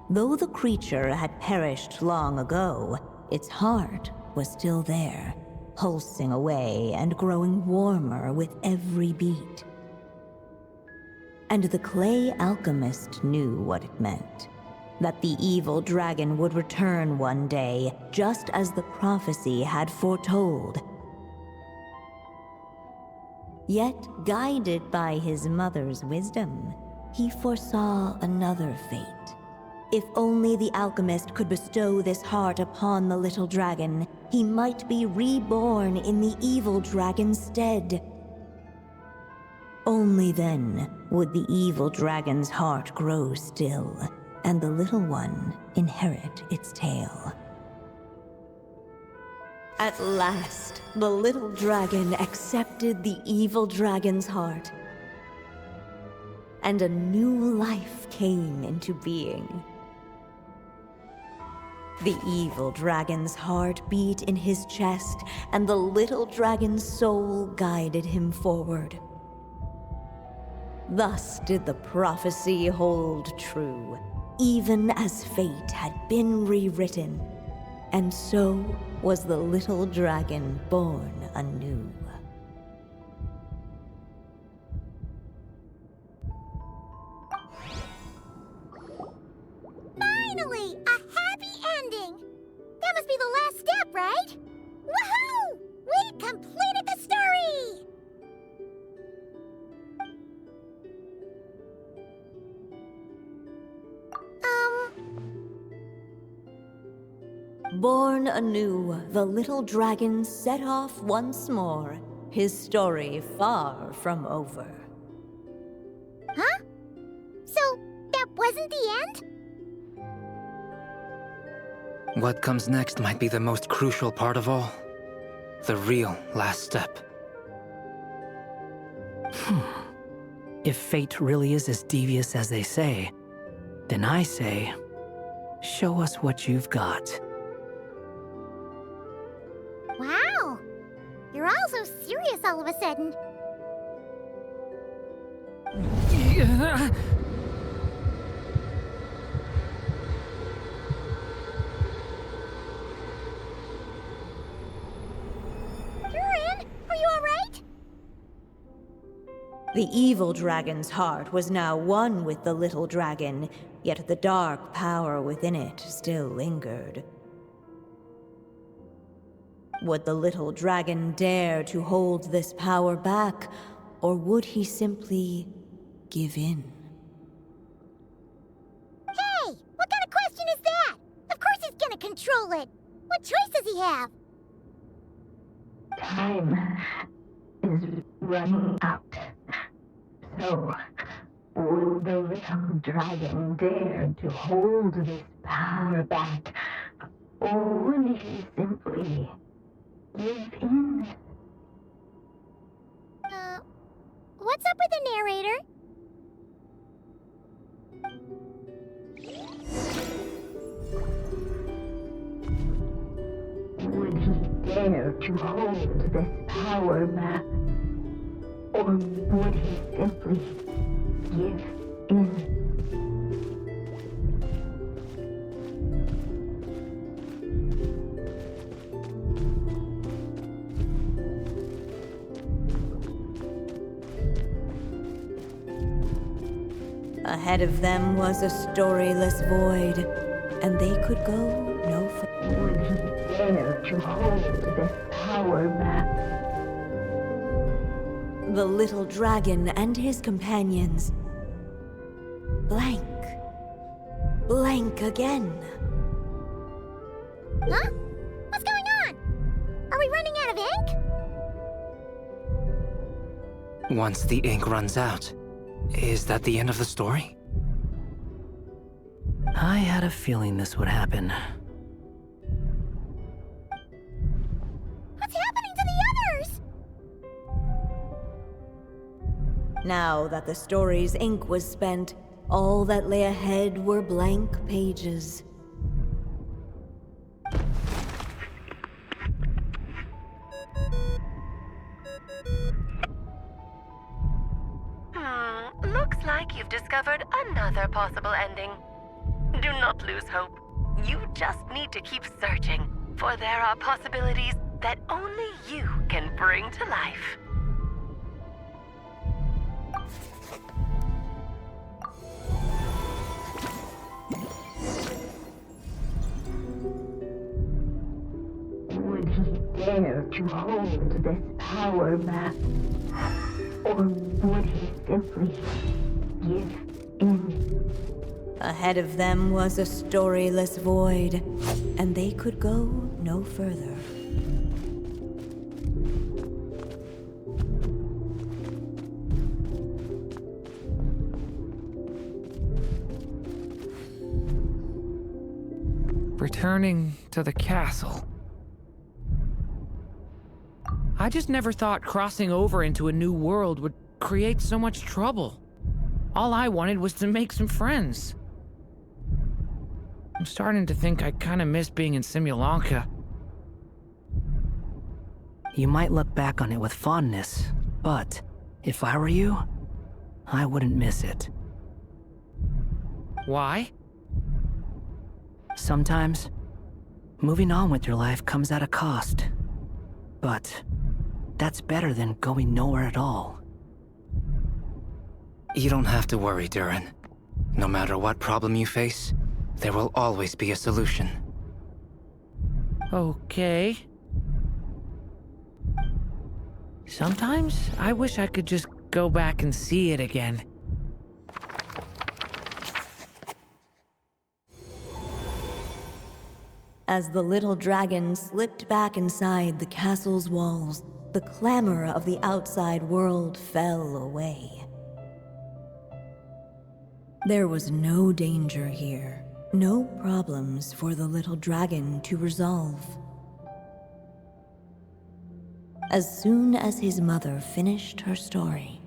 S1: Though the creature had perished long ago, its heart was still there, pulsing away and growing warmer with every beat. And the clay alchemist knew what it meant. That the evil dragon would return one day, just as the prophecy had foretold. Yet, guided by his mother's wisdom, he foresaw another fate. If only the alchemist could bestow this heart upon the little dragon, he might be reborn in the evil dragon's stead. Only then would the evil dragon's heart grow still, and the little one inherit its tale. At last, the little dragon accepted the evil dragon's heart, and a new life came into being. The evil dragon's heart beat in his chest, and the little dragon's soul guided him forward. Thus did the prophecy hold true, even as fate had been rewritten, and so was the little dragon born anew.
S2: Finally! A happy ending! That must be the last step, right? Woohoo! We completed the story!
S1: Born anew, the little dragon set off once more, his story far from over.
S2: Huh? So, that wasn't the end?
S11: What comes next might be the most crucial part of all. The real last step.
S5: If fate really is as devious as they say, then I say, show us what you've got.
S2: Wow! You're all so serious all of a sudden. Durin, are you all right?
S1: The evil dragon's heart was now one with the little dragon, yet the dark power within it still lingered. Would the little dragon dare to hold this power back, or would he simply give in?
S2: Hey! What kind of question is that? Of course he's gonna control it! What choice does he have?
S13: Time is running out. So, would the little dragon dare to hold this power back, or would he simply give in?
S2: What's up with the narrator?
S13: Would he dare to hold this power back, or would he simply give in?
S1: Ahead of them was a storyless void, and they could go no further.
S13: Would he dare to hold this power map?
S1: The little dragon and his companions blank. Blank again.
S2: Huh? What's going on? Are we running out of ink?
S11: Once the ink runs out, is that the end of the story?
S5: I had a feeling this would happen.
S2: What's happening to the others?
S1: Now that the story's ink was spent, all that lay ahead were blank pages.
S12: Looks like you've discovered another possible ending. Do not lose hope. You just need to keep searching, for there are possibilities that only you can bring to life.
S13: Would he dare to hold this power map? Or would he simply give in?
S1: Ahead of them was a storyless void, and they could go no further.
S7: Returning to the castle. I just never thought crossing over into a new world would create so much trouble. All I wanted was to make some friends. I'm starting to think I kinda miss being in Simulanka.
S5: You might look back on it with fondness, but if I were you, I wouldn't miss it.
S7: Why?
S5: Sometimes, moving on with your life comes at a cost. But that's better than going nowhere at all.
S11: You don't have to worry, Durin. No matter what problem you face, there will always be a solution.
S7: Okay. Sometimes I wish I could just go back and see it again.
S1: As the little dragon slipped back inside the castle's walls, the clamor of the outside world fell away. There was no danger here, no problems for the little dragon to resolve. As soon as his mother finished her story,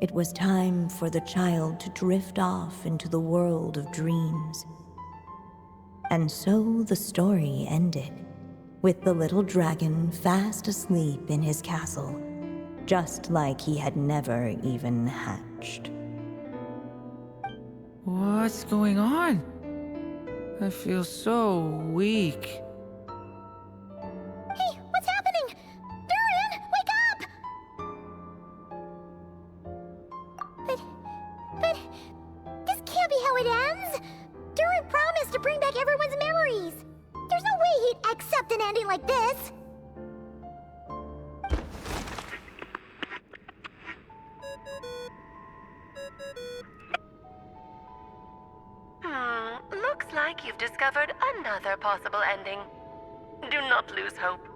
S1: it was time for the child to drift off into the world of dreams. And so the story ended, with the little dragon fast asleep in his castle, just like he had never even hatched.
S7: What's going on? I feel so weak.
S2: Hey, what's happening? Durin, wake up! But this can't be how it ends. Durin promised to bring back everyone's memories. There's no way he'd accept an ending like this.
S12: Looks like you've discovered another possible ending. Do not lose hope.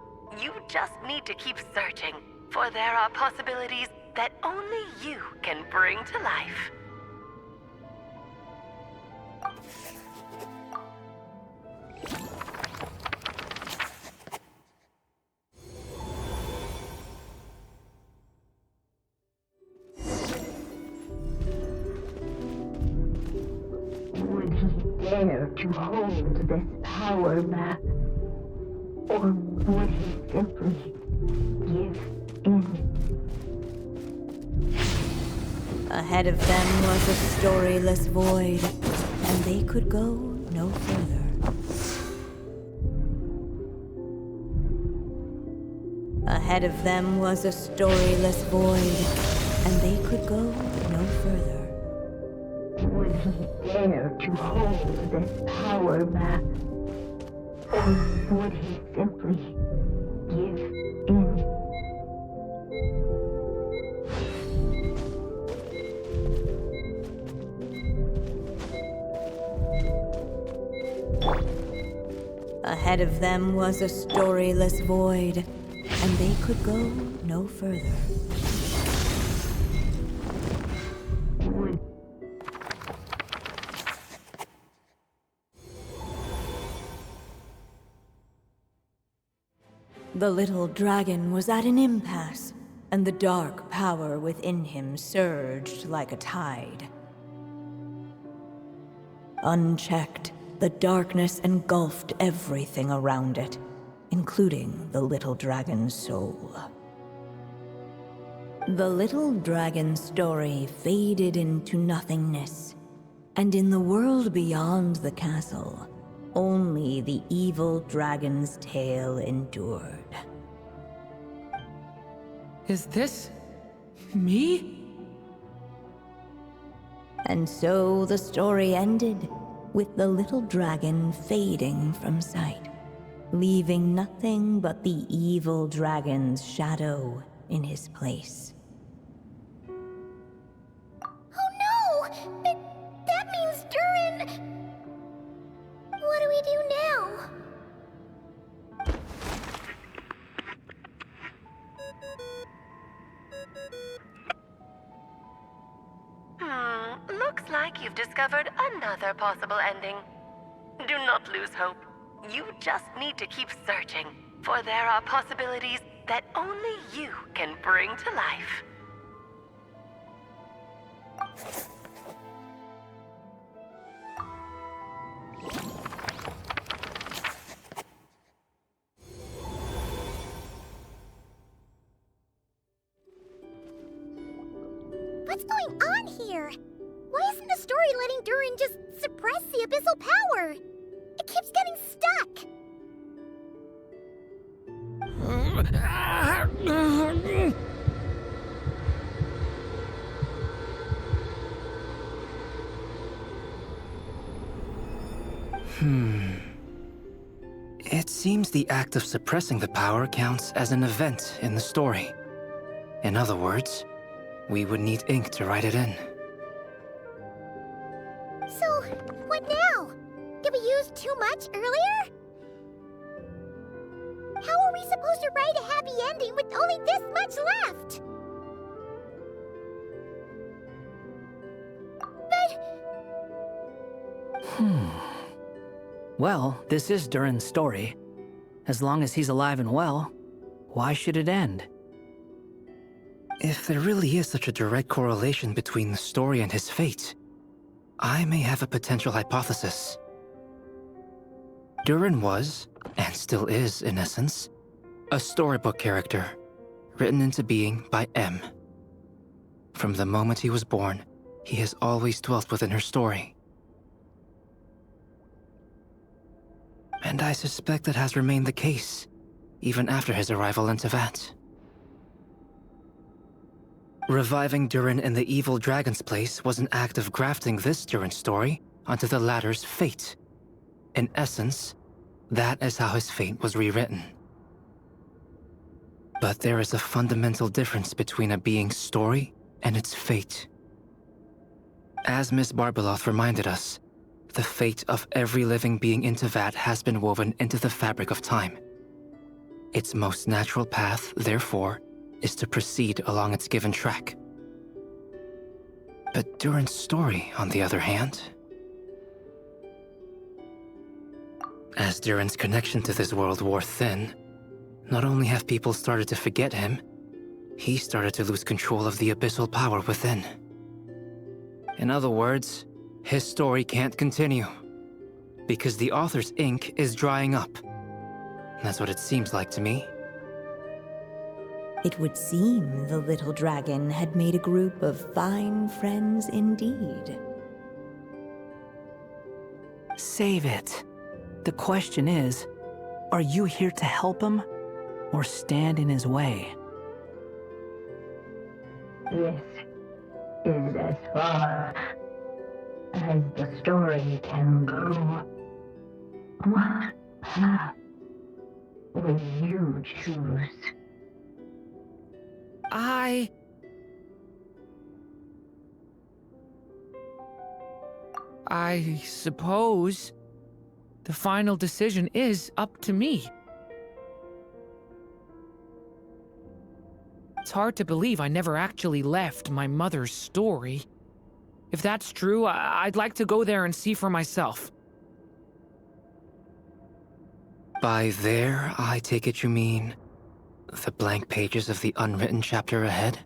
S12: You just need to keep searching, for there are possibilities that only you can bring to life.
S13: Would he dare to hold this power map? Or would he simply give in?
S1: Ahead of them was a storyless void, and they could go no further. Ahead of them was a storyless void, and they could go no further.
S13: Would he dare to hold this power map? Or would he simply give in?
S1: Ahead of them was a storyless void, and they could go no further. The little dragon was at an impasse, and the dark power within him surged like a tide. Unchecked, the darkness engulfed everything around it, including the little dragon's soul. The little dragon's story faded into nothingness, and in the world beyond the castle, only the evil dragon's tale endured.
S8: Is this me?
S1: And so the story ended, with the little dragon fading from sight, leaving nothing but the evil dragon's shadow in his place.
S2: Oh no! That means Durin... What do we do now?
S12: Looks like you've discovered another possible ending. Do not lose hope. You just need to keep searching, for there are possibilities that only you can bring to life.
S2: What's going on here? Why isn't the story letting Durin just suppress the abyssal power? It keeps getting stuck.
S11: It seems the act of suppressing the power counts as an event in the story. In other words, we would need ink to write it in.
S2: So, what now? Did we use too much earlier? How are we supposed to write a happy ending with only this much left?
S5: Well, this is Durin's story. As long as he's alive and well, why should it end?
S11: If there really is such a direct correlation between the story and his fate, I may have a potential hypothesis. Durin was, and still is in essence, a storybook character, written into being by M. From the moment he was born, he has always dwelt within her story. And I suspect that has remained the case, even after his arrival in Teyvat. Reviving Durin in the evil dragon's place was an act of grafting this Durin story onto the latter's fate. In essence, that is how his fate was rewritten. But there is a fundamental difference between a being's story and its fate. As Miss Barbeloth reminded us, the fate of every living being in Teyvat has been woven into the fabric of time. Its most natural path, therefore, is to proceed along its given track. But Durin's story, on the other hand, as Durin's connection to this world wore thin, not only have people started to forget him, he started to lose control of the abyssal power within. In other words, his story can't continue, because the author's ink is drying up. That's what it seems like to me.
S1: It would seem the little dragon had made a group of fine friends indeed.
S5: Save it. The question is, are you here to help him, or stand in his way?
S13: This is as far as as the story can go. What path will you choose?
S7: I suppose the final decision is up to me. It's hard to believe I never actually left my mother's story. If that's true, I'd like to go there and see for myself.
S11: By there, I take it you mean the blank pages of the unwritten chapter ahead?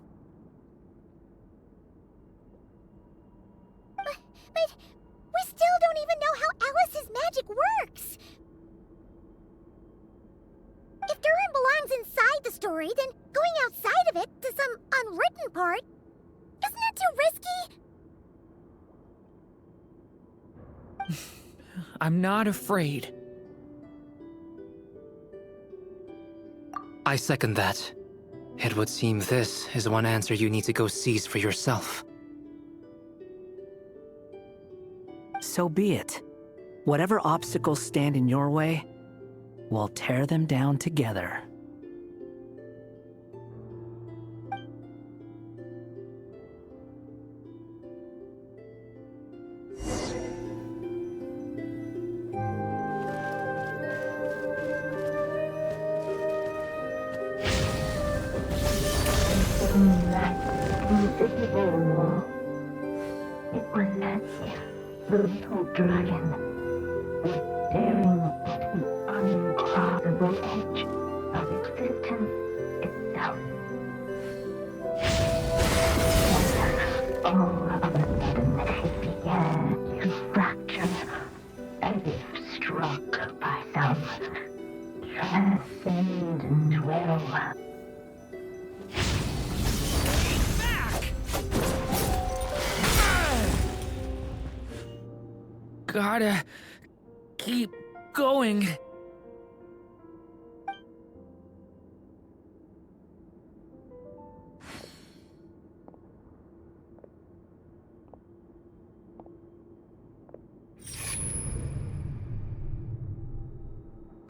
S2: But we still don't even know how Alice's magic works! If Durin belongs inside the story, then going outside of it to some unwritten part, isn't that too risky?
S7: I'm not afraid.
S11: I second that. It would seem this is one answer you need to go seize for yourself.
S5: So be it. Whatever obstacles stand in your way, we'll tear them down together.
S13: It was as if the little dragon was staring at the uncrossable edge of existence itself. All of a sudden, it began to fracture, as if struck by some transcendent will.
S7: Gotta keep going.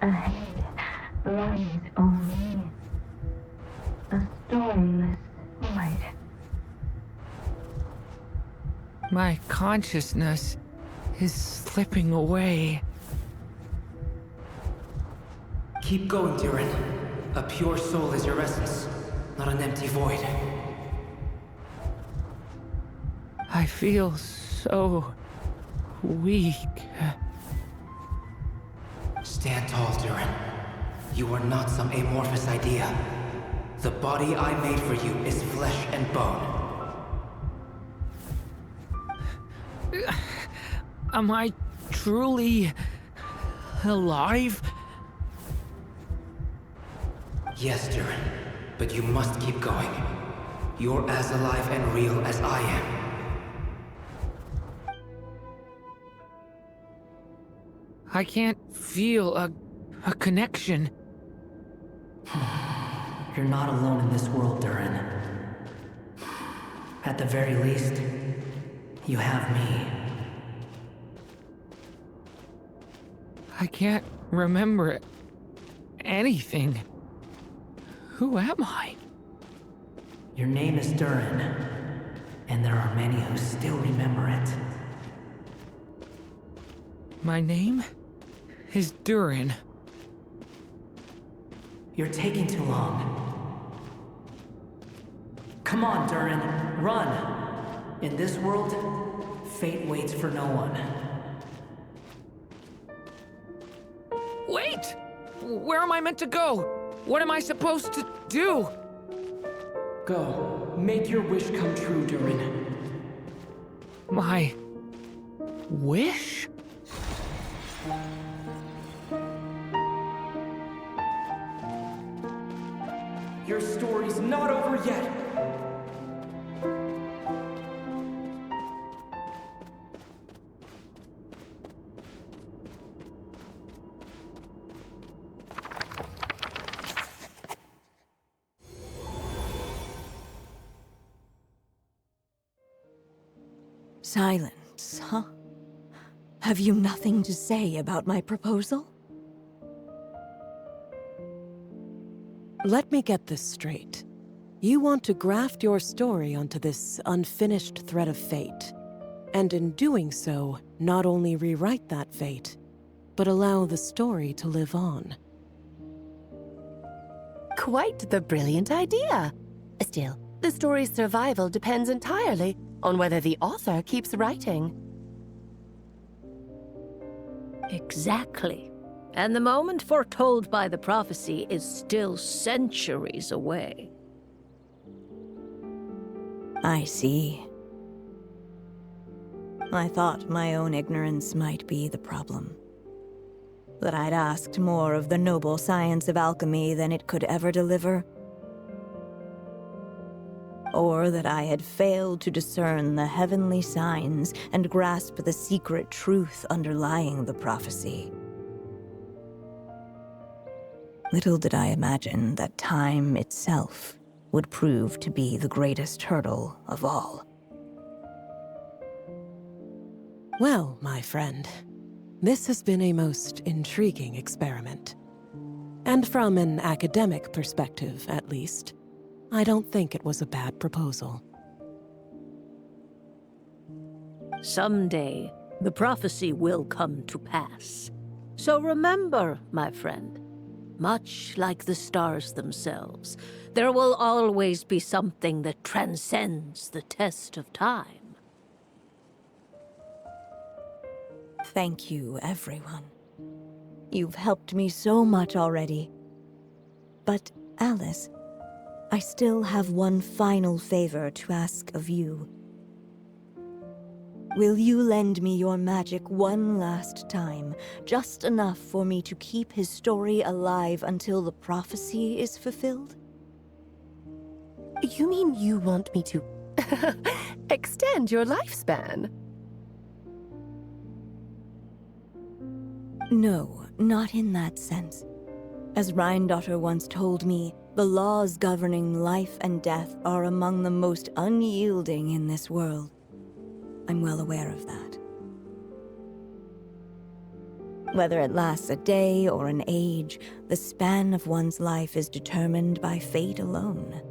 S13: Ahead lies only a storyless void.
S7: My consciousness is slipping away.
S11: Keep going, Durin. A pure soul is your essence, not an empty void.
S7: I feel so weak.
S11: Stand tall, Durin. You are not some amorphous idea. The body I made for you is flesh and bone.
S7: Am I truly alive?
S11: Yes, Durin, but you must keep going. You're as alive and real as I am.
S7: I can't feel a connection.
S5: You're not alone in this world, Durin. At the very least, you have me.
S7: I can't remember anything. Who am I?
S5: Your name is Durin, and there are many who still remember it.
S7: My name is Durin.
S5: You're taking too long. Come on, Durin, run! In this world, fate waits for no one.
S7: Wait! Where am I meant to go? What am I supposed to do?
S5: Go. Make your wish come true, Durin.
S7: My wish?
S5: Your story's not over yet!
S1: Silence, huh? Have you nothing to say about my proposal?
S8: Let me get this straight. You want to graft your story onto this unfinished thread of fate, and in doing so, not only rewrite that fate, but allow the story to live on.
S14: Quite the brilliant idea. Still, the story's survival depends entirely on whether the author keeps writing.
S10: Exactly. And the moment foretold by the prophecy is still centuries away.
S1: I see. I thought my own ignorance might be the problem. That I'd asked more of the noble science of alchemy than it could ever deliver. Or that I had failed to discern the heavenly signs and grasp the secret truth underlying the prophecy. Little did I imagine that time itself would prove to be the greatest hurdle of all.
S8: Well, my friend, this has been a most intriguing experiment. And from an academic perspective, at least, I don't think it was a bad proposal.
S10: Someday, the prophecy will come to pass. So remember, my friend, much like the stars themselves, there will always be something that transcends the test of time.
S1: Thank you, everyone. You've helped me so much already. But, Alice, I still have one final favor to ask of you. Will you lend me your magic one last time, just enough for me to keep his story alive until the prophecy is fulfilled?
S14: You mean you want me to extend your lifespan?
S1: No, not in that sense. As Rhindaughter once told me, the laws governing life and death are among the most unyielding in this world. I'm well aware of that. Whether it lasts a day or an age, the span of one's life is determined by fate alone.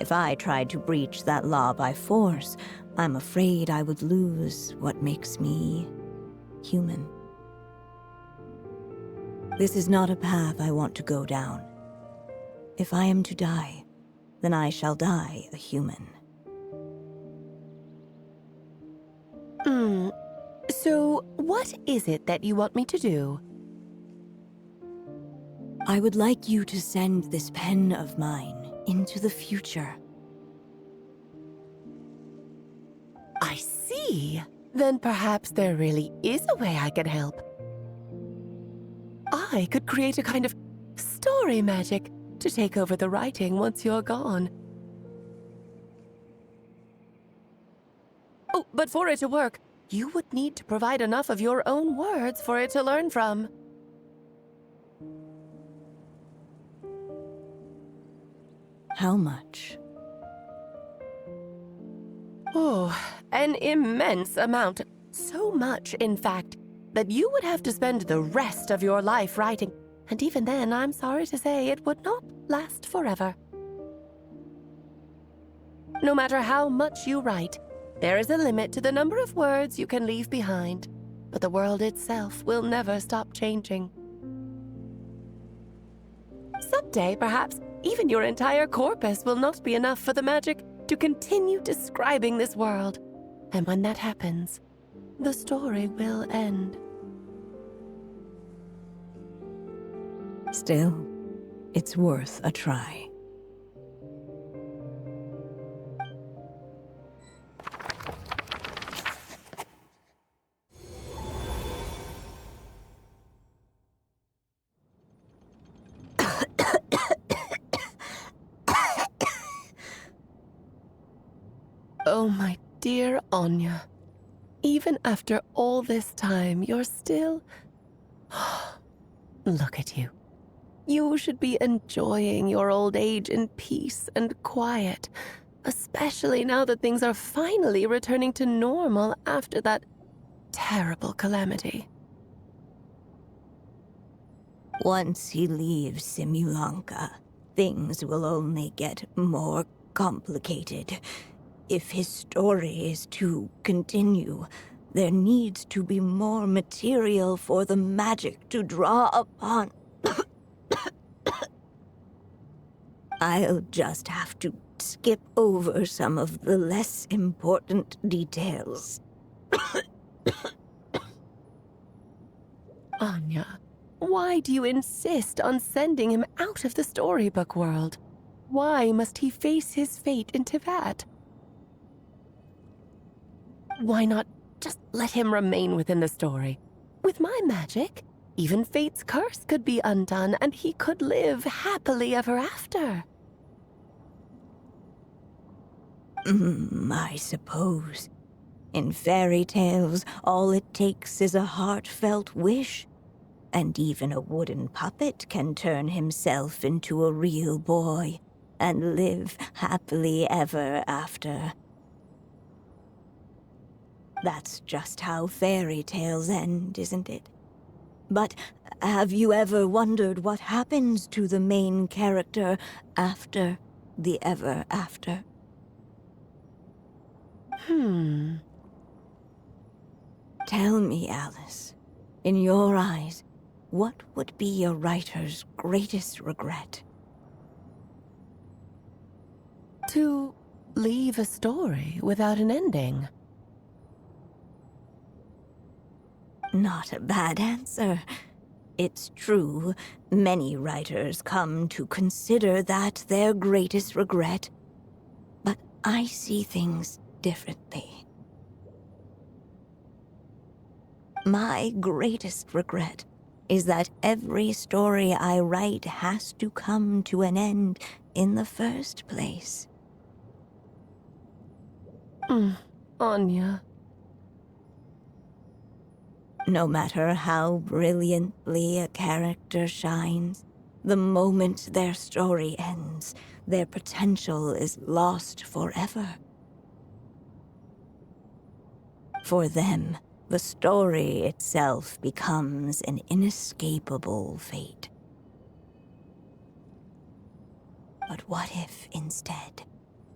S1: If I tried to breach that law by force, I'm afraid I would lose what makes me human. This is not a path I want to go down. If I am to die, then I shall die a human.
S14: So, what is it that you want me to do?
S1: I would like you to send this pen of mine into the future.
S14: I see. Then perhaps there really is a way I can help. I could create a kind of story magic to take over the writing once you're gone. Oh, but for it to work, you would need to provide enough of your own words for it to learn from.
S1: How much?
S14: Oh, an immense amount. So much, in fact, that you would have to spend the rest of your life writing, and even then, I'm sorry to say, it would not last forever. No matter how much you write, there is a limit to the number of words you can leave behind, but the world itself will never stop changing. Someday, perhaps, even your entire corpus will not be enough for the magic to continue describing this world. And when that happens, the story will end.
S1: Still, it's worth a try.
S14: Oh, my dear Anya. Even after all this time, you're still... Look at you. You should be enjoying your old age in peace and quiet. Especially now that things are finally returning to normal after that terrible calamity.
S1: Once he leaves Simulanka, things will only get more complicated. If his story is to continue, there needs to be more material for the magic to draw upon. I'll just have to skip over some of the less important details.
S14: Anya, why do you insist on sending him out of the storybook world? Why must he face his fate in Teyvat? Why not just let him remain within the story? With my magic, even fate's curse could be undone and he could live happily ever after.
S1: I suppose. In fairy tales, all it takes is a heartfelt wish. And even a wooden puppet can turn himself into a real boy and live happily ever after. That's just how fairy tales end, isn't it? But have you ever wondered what happens to the main character after the ever after? Tell me, Alice, in your eyes, what would be a writer's greatest regret?
S14: To leave a story without an ending.
S1: Not a bad answer. It's true, many writers come to consider that their greatest regret. But I see things differently. My greatest regret is that every story I write has to come to an end in the first place.
S14: Anya.
S1: No matter how brilliantly a character shines, the moment their story ends, their potential is lost forever. For them, the story itself becomes an inescapable fate. But what if, instead,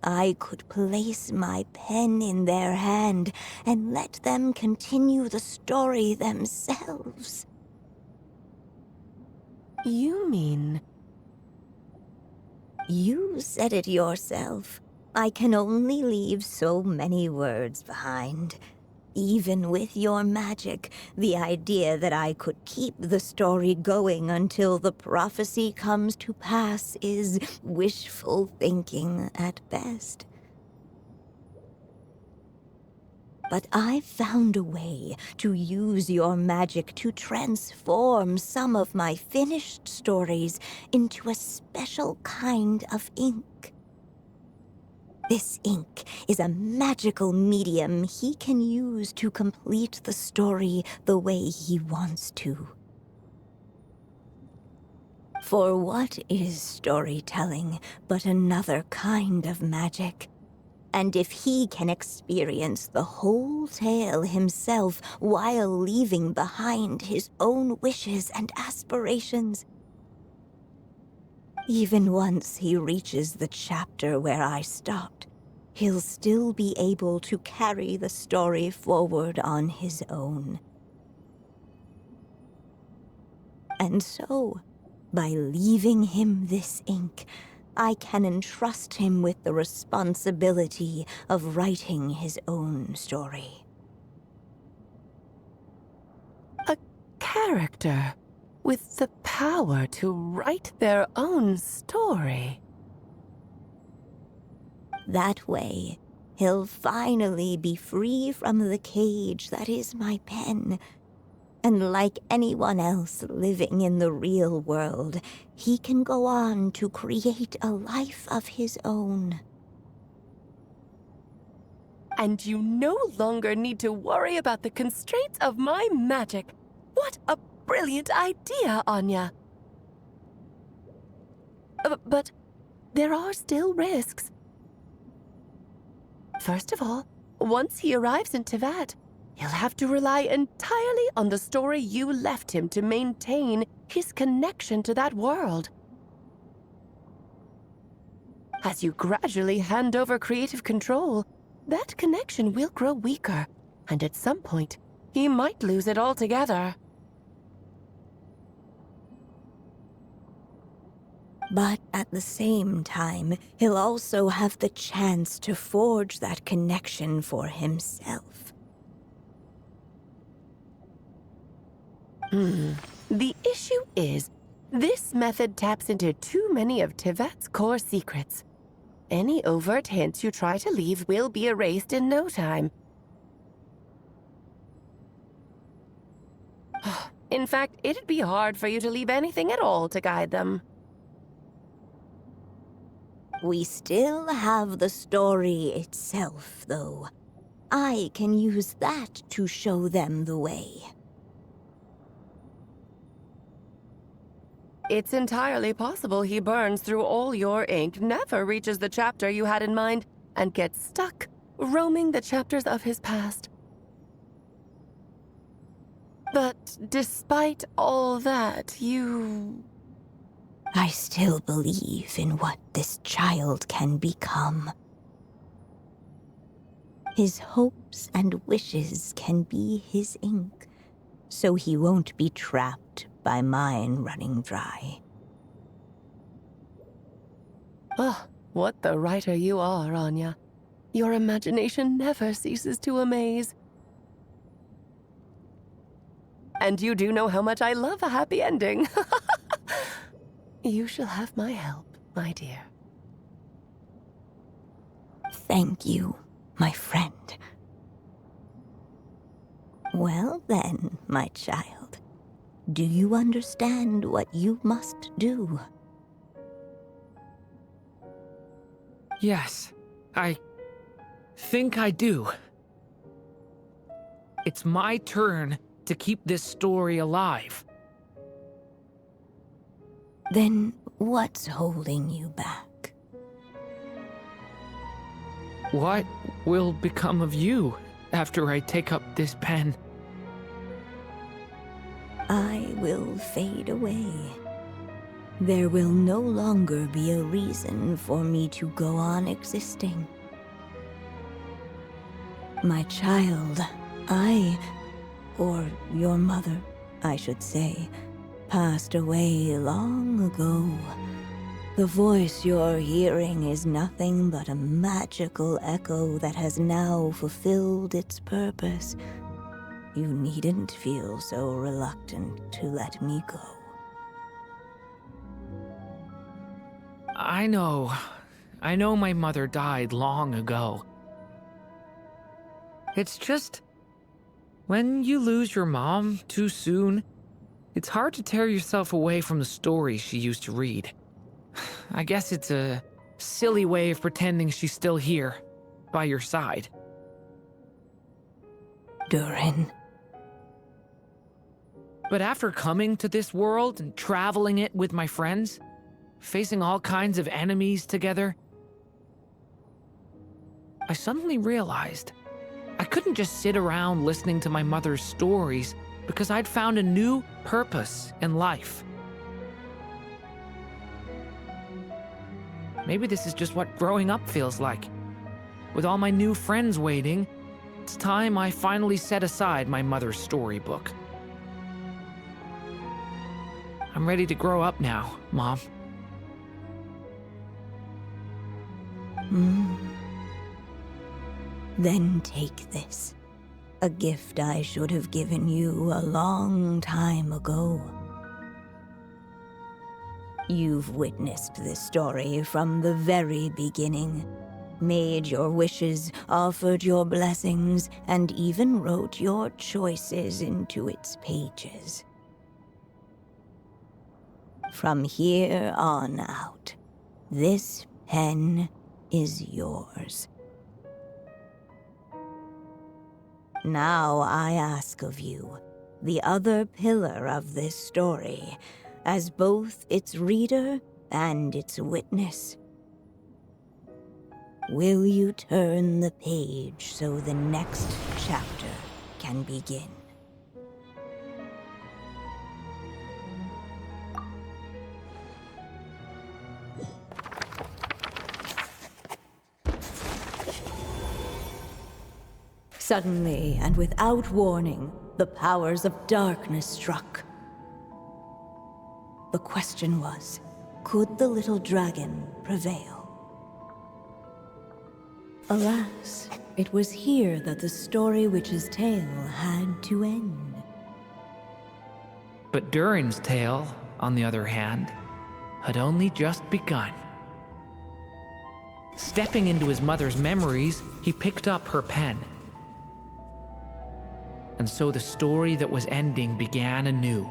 S1: I could place my pen in their hand and let them continue the story themselves?
S14: You mean?
S1: You said it yourself. I can only leave so many words behind. Even with your magic, the idea that I could keep the story going until the prophecy comes to pass is wishful thinking at best. But I've found a way to use your magic to transform some of my finished stories into a special kind of ink. This ink is a magical medium he can use to complete the story the way he wants to. For what is storytelling but another kind of magic? And if he can experience the whole tale himself while leaving behind his own wishes and aspirations, even once he reaches the chapter where I stopped, he'll still be able to carry the story forward on his own. And so, by leaving him this ink, I can entrust him with the responsibility of writing his own story.
S14: A character with the power to write their own story.
S1: That way, he'll finally be free from the cage that is my pen. And like anyone else living in the real world, he can go on to create a life of his own.
S14: And you no longer need to worry about the constraints of my magic. What a brilliant idea, Anya. But there are still risks. First of all, once he arrives in Teyvat, he'll have to rely entirely on the story you left him to maintain his connection to that world. As you gradually hand over creative control, that connection will grow weaker, and at some point, he might lose it altogether.
S1: But at the same time, he'll also have the chance to forge that connection for himself.
S14: The issue is, this method taps into too many of Teyvat's core secrets. Any overt hints you try to leave will be erased in no time. In fact, it'd be hard for you to leave anything at all to guide them.
S1: We still have the story itself, though. I can use that to show them the way.
S14: It's entirely possible he burns through all your ink, never reaches the chapter you had in mind, and gets stuck, roaming the chapters of his past. But despite all that,
S1: I still believe in what this child can become. His hopes and wishes can be his ink, so he won't be trapped by mine running dry.
S14: What the writer you are, Anya. Your imagination never ceases to amaze. And you do know how much I love a happy ending. You shall have my help, my dear.
S1: Thank you, my friend. Well then, my child, do you understand what you must do?
S7: Yes, I think I do. It's my turn to keep this story alive.
S1: Then what's holding you back?
S7: What will become of you after I take up this pen?
S1: I will fade away. There will no longer be a reason for me to go on existing. My child, or your mother, I should say, passed away long ago. The voice you're hearing is nothing but a magical echo that has now fulfilled its purpose. You needn't feel so reluctant to let me go.
S7: I know my mother died long ago. It's just, when you lose your mom too soon, it's hard to tear yourself away from the stories she used to read. I guess it's a silly way of pretending she's still here, by your side.
S1: Durin.
S7: But after coming to this world and traveling it with my friends, facing all kinds of enemies together, I suddenly realized I couldn't just sit around listening to my mother's stories because I'd found a new purpose in life. Maybe this is just what growing up feels like. With all my new friends waiting, it's time I finally set aside my mother's storybook. I'm ready to grow up now, Mom.
S1: Then take this. A gift I should have given you a long time ago. You've witnessed this story from the very beginning. Made your wishes, offered your blessings, and even wrote your choices into its pages. From here on out, this pen is yours. Now I ask of you, the other pillar of this story, as both its reader and its witness. Will you turn the page so the next chapter can begin? Suddenly, and without warning, the powers of darkness struck. The question was, could the little dragon prevail? Alas, it was here that the story witch's tale had to end.
S7: But Durin's tale, on the other hand, had only just begun. Stepping into his mother's memories, he picked up her pen. And so the story that was ending began anew.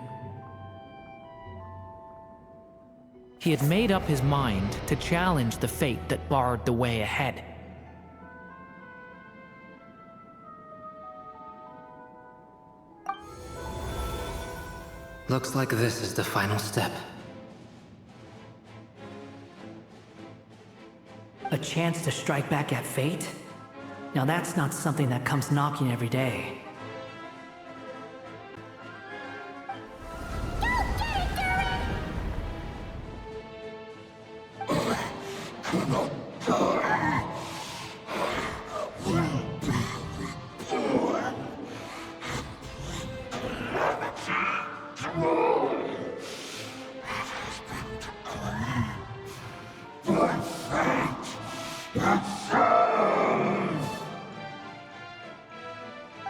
S7: He had made up his mind to challenge the fate that barred the way ahead.
S11: Looks like this is the final step.
S5: A chance to strike back at fate? Now that's not something that comes knocking every day.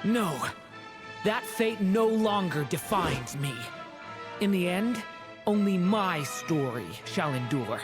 S7: No, that fate no longer defines me. In the end, only my story shall endure.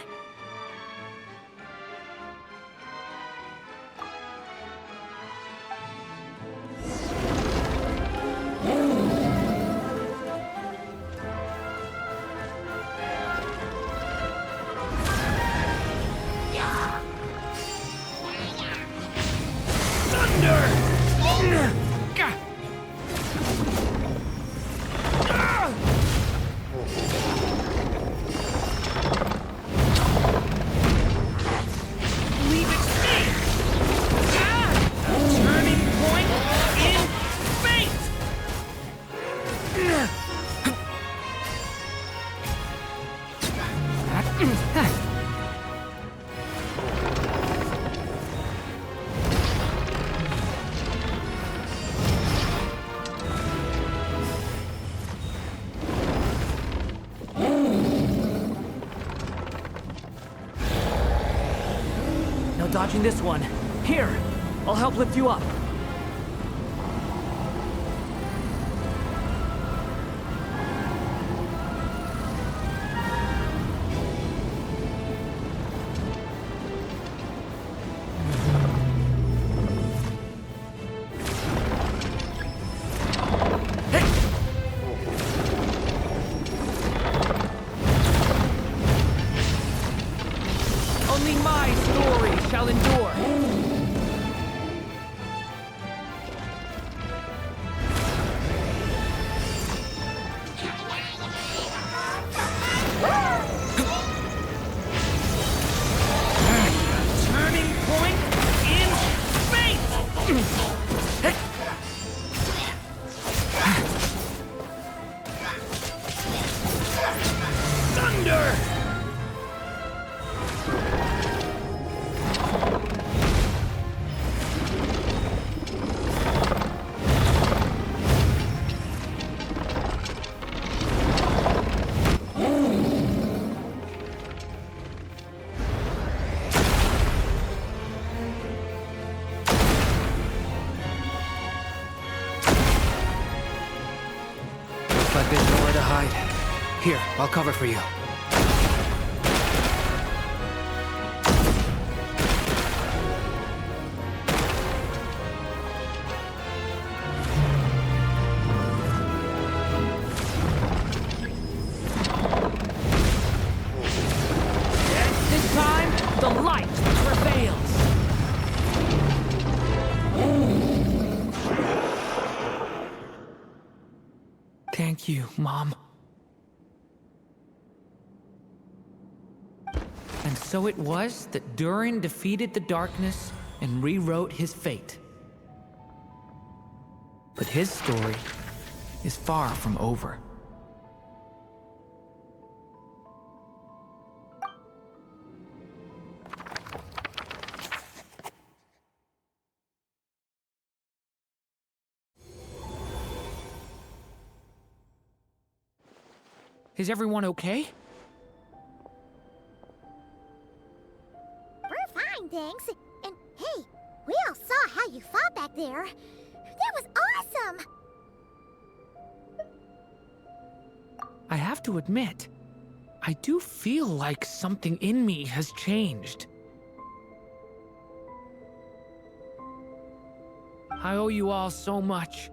S5: Dodging this one. Here, I'll help lift you up.
S7: Only my story shall endure. Turning point in fate! Thunder!
S11: Like there's nowhere to hide. Here, I'll cover for you.
S7: This time, the light prevails. Thank you, Mom. And so it was that Durin defeated the darkness and rewrote his fate. But his story is far from over. Is everyone okay?
S2: We're fine, thanks. And hey, we all saw how you fought back there. That was awesome!
S7: I have to admit, I do feel like something in me has changed. I owe you all so much.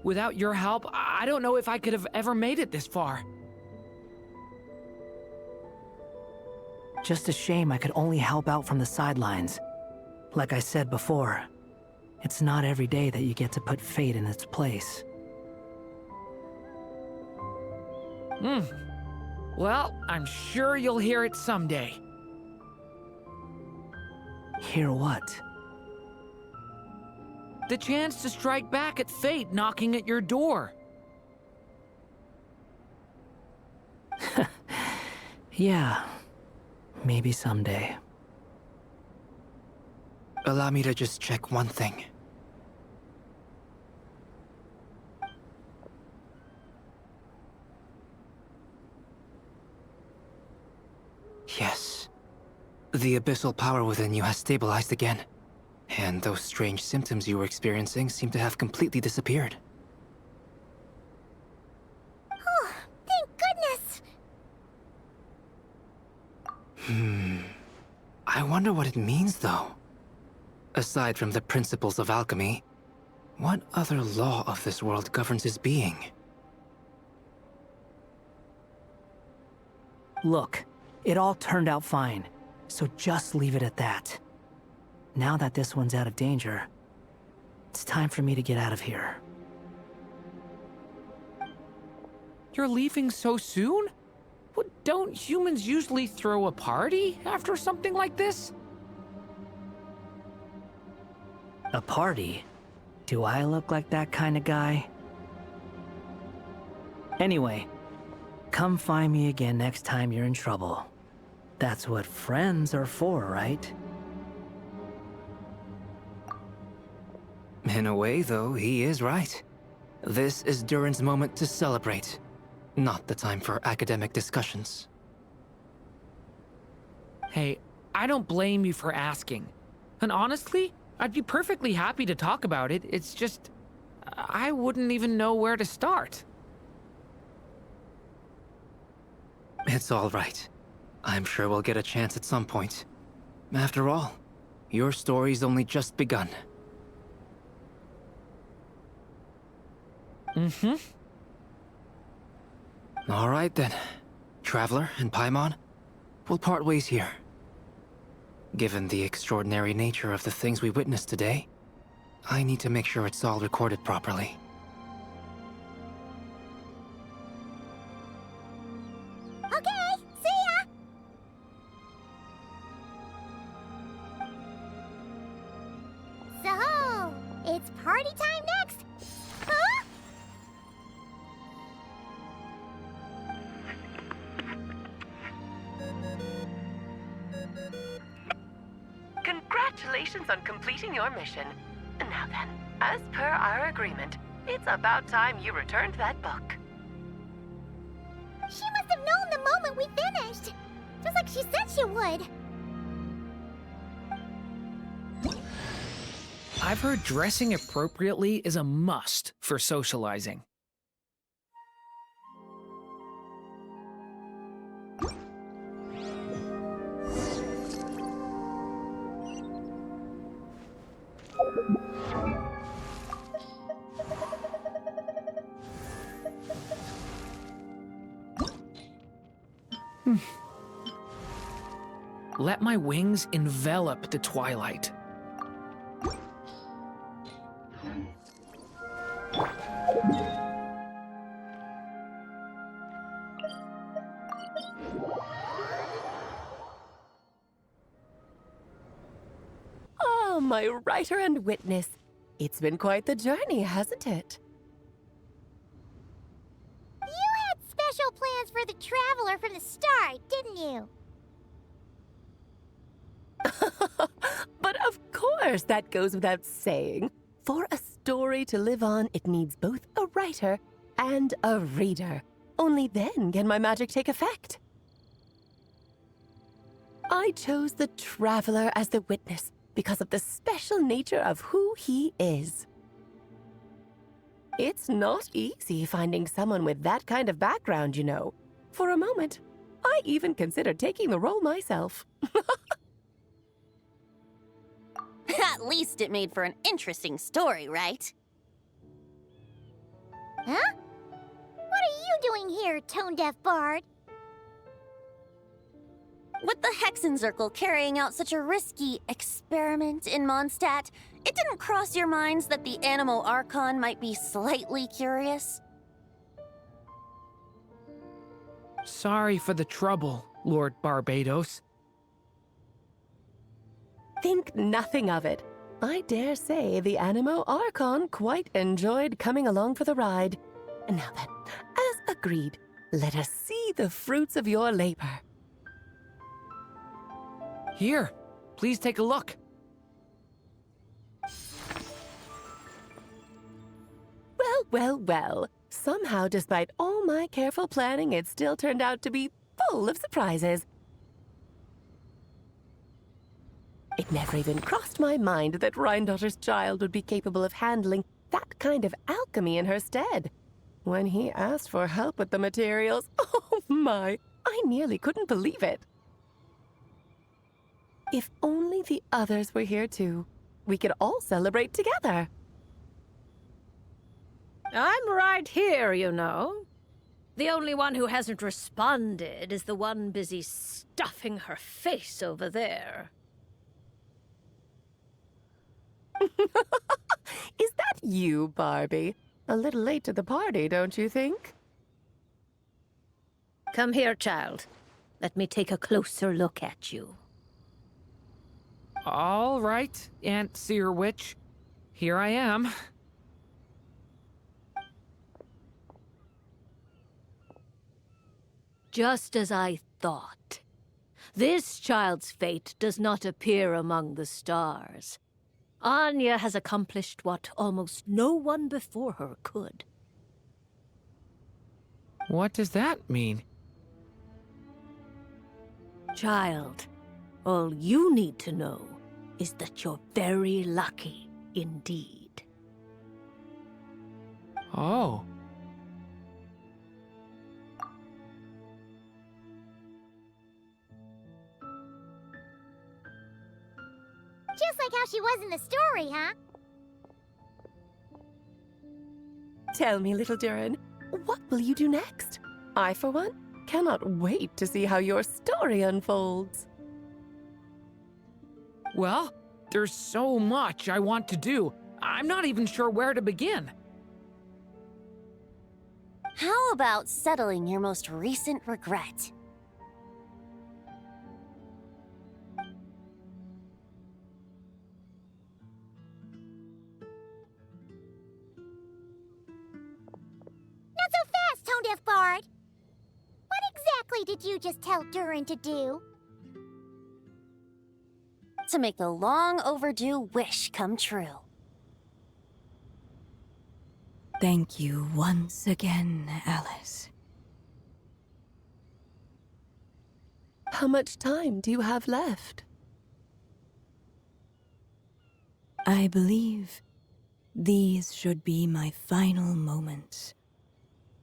S7: Without your help, I don't know if I could have ever made it this far.
S5: Just a shame I could only help out from the sidelines. Like I said before, it's not every day that you get to put fate in its place.
S7: Well, I'm sure you'll hear it someday.
S5: Hear what?
S7: The chance to strike back at fate knocking at your door.
S5: Yeah, maybe someday.
S11: Allow me to just check one thing. Yes. The abyssal power within you has stabilized again. And those strange symptoms you were experiencing seem to have completely disappeared.
S2: Oh, thank goodness!
S11: I wonder what it means, though. Aside from the principles of alchemy, what other law of this world governs his being?
S5: Look, it all turned out fine, so just leave it at that. Now that this one's out of danger, it's time for me to get out of here.
S7: You're leaving so soon? What, don't humans usually throw a party after something like this?
S5: A party? Do I look like that kind of guy? Anyway, come find me again next time you're in trouble. That's what friends are for, right?
S11: In a way, though, he is right. This is Durin's moment to celebrate, not the time for academic discussions.
S7: Hey, I don't blame you for asking. And honestly, I'd be perfectly happy to talk about it. It's just, I wouldn't even know where to start.
S11: It's all right. I'm sure we'll get a chance at some point. After all, your story's only just begun. All right then. Traveler and Paimon, we'll part ways here. Given the extraordinary nature of the things we witnessed today, I need to make sure it's all recorded properly.
S2: Okay, see ya! So, it's party time next? Huh?
S12: Congratulations on completing your mission. Now then, as per our agreement, it's about time you returned that book.
S2: She must have known the moment we finished. Just like she said she would.
S7: I've heard dressing appropriately is a must for socializing. Let my wings envelop the twilight.
S14: my writer and witness. It's been quite the journey, hasn't it?
S2: You had special plans for the Traveler from the start, didn't you?
S14: But of course, that goes without saying. For a story to live on, it needs both a writer and a reader. Only then can my magic take effect. I chose the Traveler as the witness because of the special nature of who he is. It's not easy finding someone with that kind of background, you know. For a moment, I even considered taking the role myself.
S9: At least it made for an interesting story, right?
S2: Huh? What are you doing here, tone-deaf bard?
S9: With the Hexencircle carrying out such a risky experiment in Mondstadt, it didn't cross your minds that the Animo Archon might be slightly curious?
S7: Sorry for the trouble, Lord Barbados.
S14: Think nothing of it. I dare say the Animo Archon quite enjoyed coming along for the ride. And now then, as agreed, let us see the fruits of your labor.
S7: Here, please take a look.
S14: Well, well, well. Somehow, despite all my careful planning, it still turned out to be full of surprises. It never even crossed my mind that Rhindotter's child would be capable of handling that kind of alchemy in her stead. When he asked for help with the materials, oh my, I nearly couldn't believe it. If only the others were here too, we could all celebrate together.
S10: I'm right here, you know. The only one who hasn't responded is the one busy stuffing her face over there.
S14: Is that you, Barbie? A little late to the party, don't you think?
S10: Come here, child. Let me take a closer look at you.
S7: All right, Aunt Seer Witch. Here I am.
S10: Just as I thought. This child's fate does not appear among the stars. Anya has accomplished what almost no one before her could.
S7: What does that mean?
S10: Child, all you need to know is that you're very lucky indeed.
S7: Oh.
S2: Just like how she was in the story, huh?
S14: Tell me, little Durin, what will you do next? I, for one, cannot wait to see how your story unfolds.
S7: Well, there's so much I want to do. I'm not even sure where to begin.
S9: How about settling your most recent regret?
S2: Not so fast, tone-deaf bard! What exactly did you just tell Durin to do?
S9: To make a long overdue wish come true.
S1: Thank you once again, Alice.
S14: How much time do you have left?
S1: I believe these should be my final moments.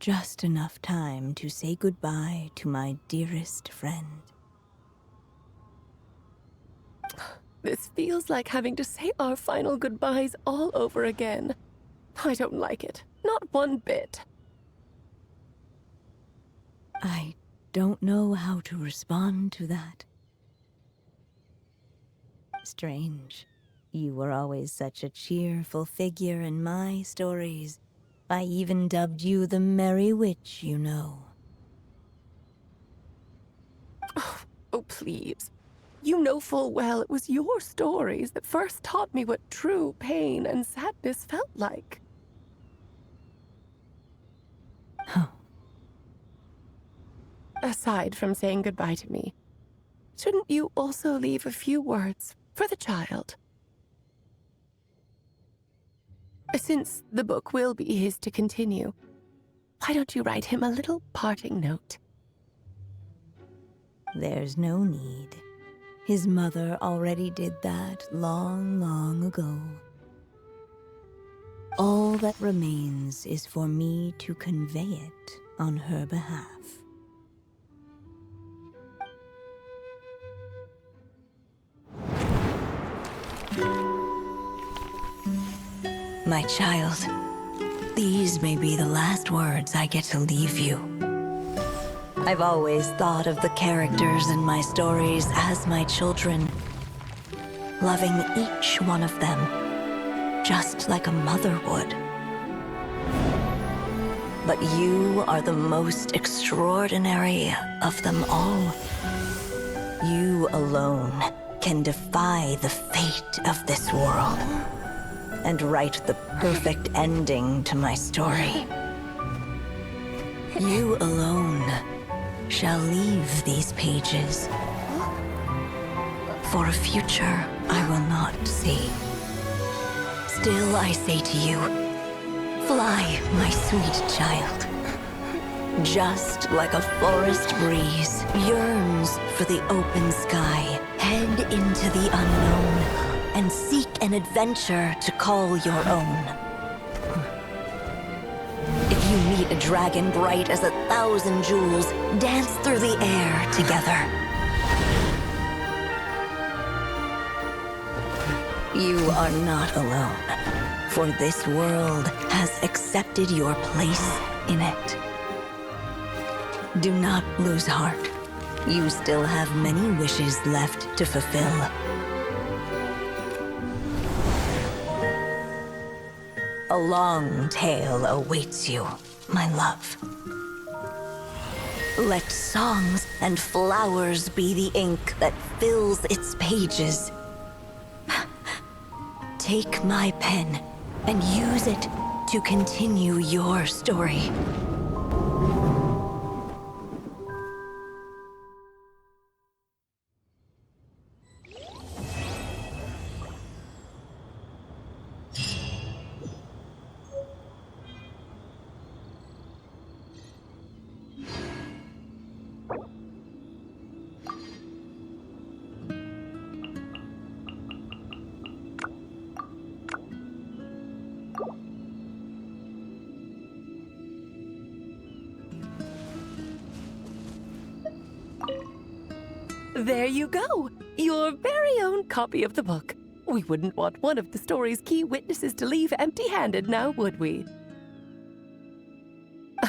S1: Just enough time to say goodbye to my dearest friend.
S14: This feels like having to say our final goodbyes all over again. I don't like it. Not one bit.
S1: I don't know how to respond to that. Strange. You were always such a cheerful figure in my stories. I even dubbed you the Merry Witch, you know.
S14: Oh, please. You know full well it was your stories that first taught me what true pain and sadness felt like. Aside from saying goodbye to me, shouldn't you also leave a few words for the child? Since the book will be his to continue, why don't you write him a little parting note?
S1: There's no need. His mother already did that long, long ago. All that remains is for me to convey it on her behalf. My child, these may be the last words I get to leave you. I've always thought of the characters in my stories as my children, loving each one of them, just like a mother would. But you are the most extraordinary of them all. You alone can defy the fate of this world and write the perfect ending to my story. You alone shall leave these pages for a future I will not see. Still I say to you, fly, my sweet child. Just like a forest breeze yearns for the open sky, head into the unknown and seek an adventure to call your own. If you meet a dragon bright as 1,000 jewels, dance through the air together. You are not alone, for this world has accepted your place in it. Do not lose heart. You still have many wishes left to fulfill. A long tale awaits you, my love. Let songs and flowers be the ink that fills its pages. Take my pen and use it to continue your story.
S14: There you go! Your very own copy of the book. We wouldn't want one of the story's key witnesses to leave empty-handed now, would we?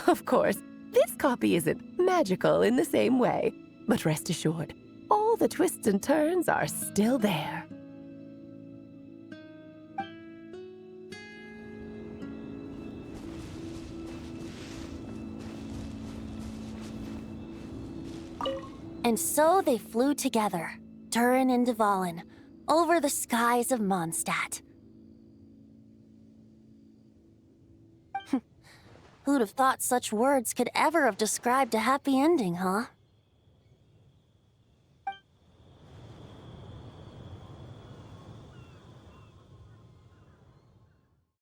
S14: Of course, this copy isn't magical in the same way, but rest assured, all the twists and turns are still there.
S9: And so they flew together, Durin and Dvalin, over the skies of Mondstadt. Who'd have thought such words could ever have described a happy ending, huh?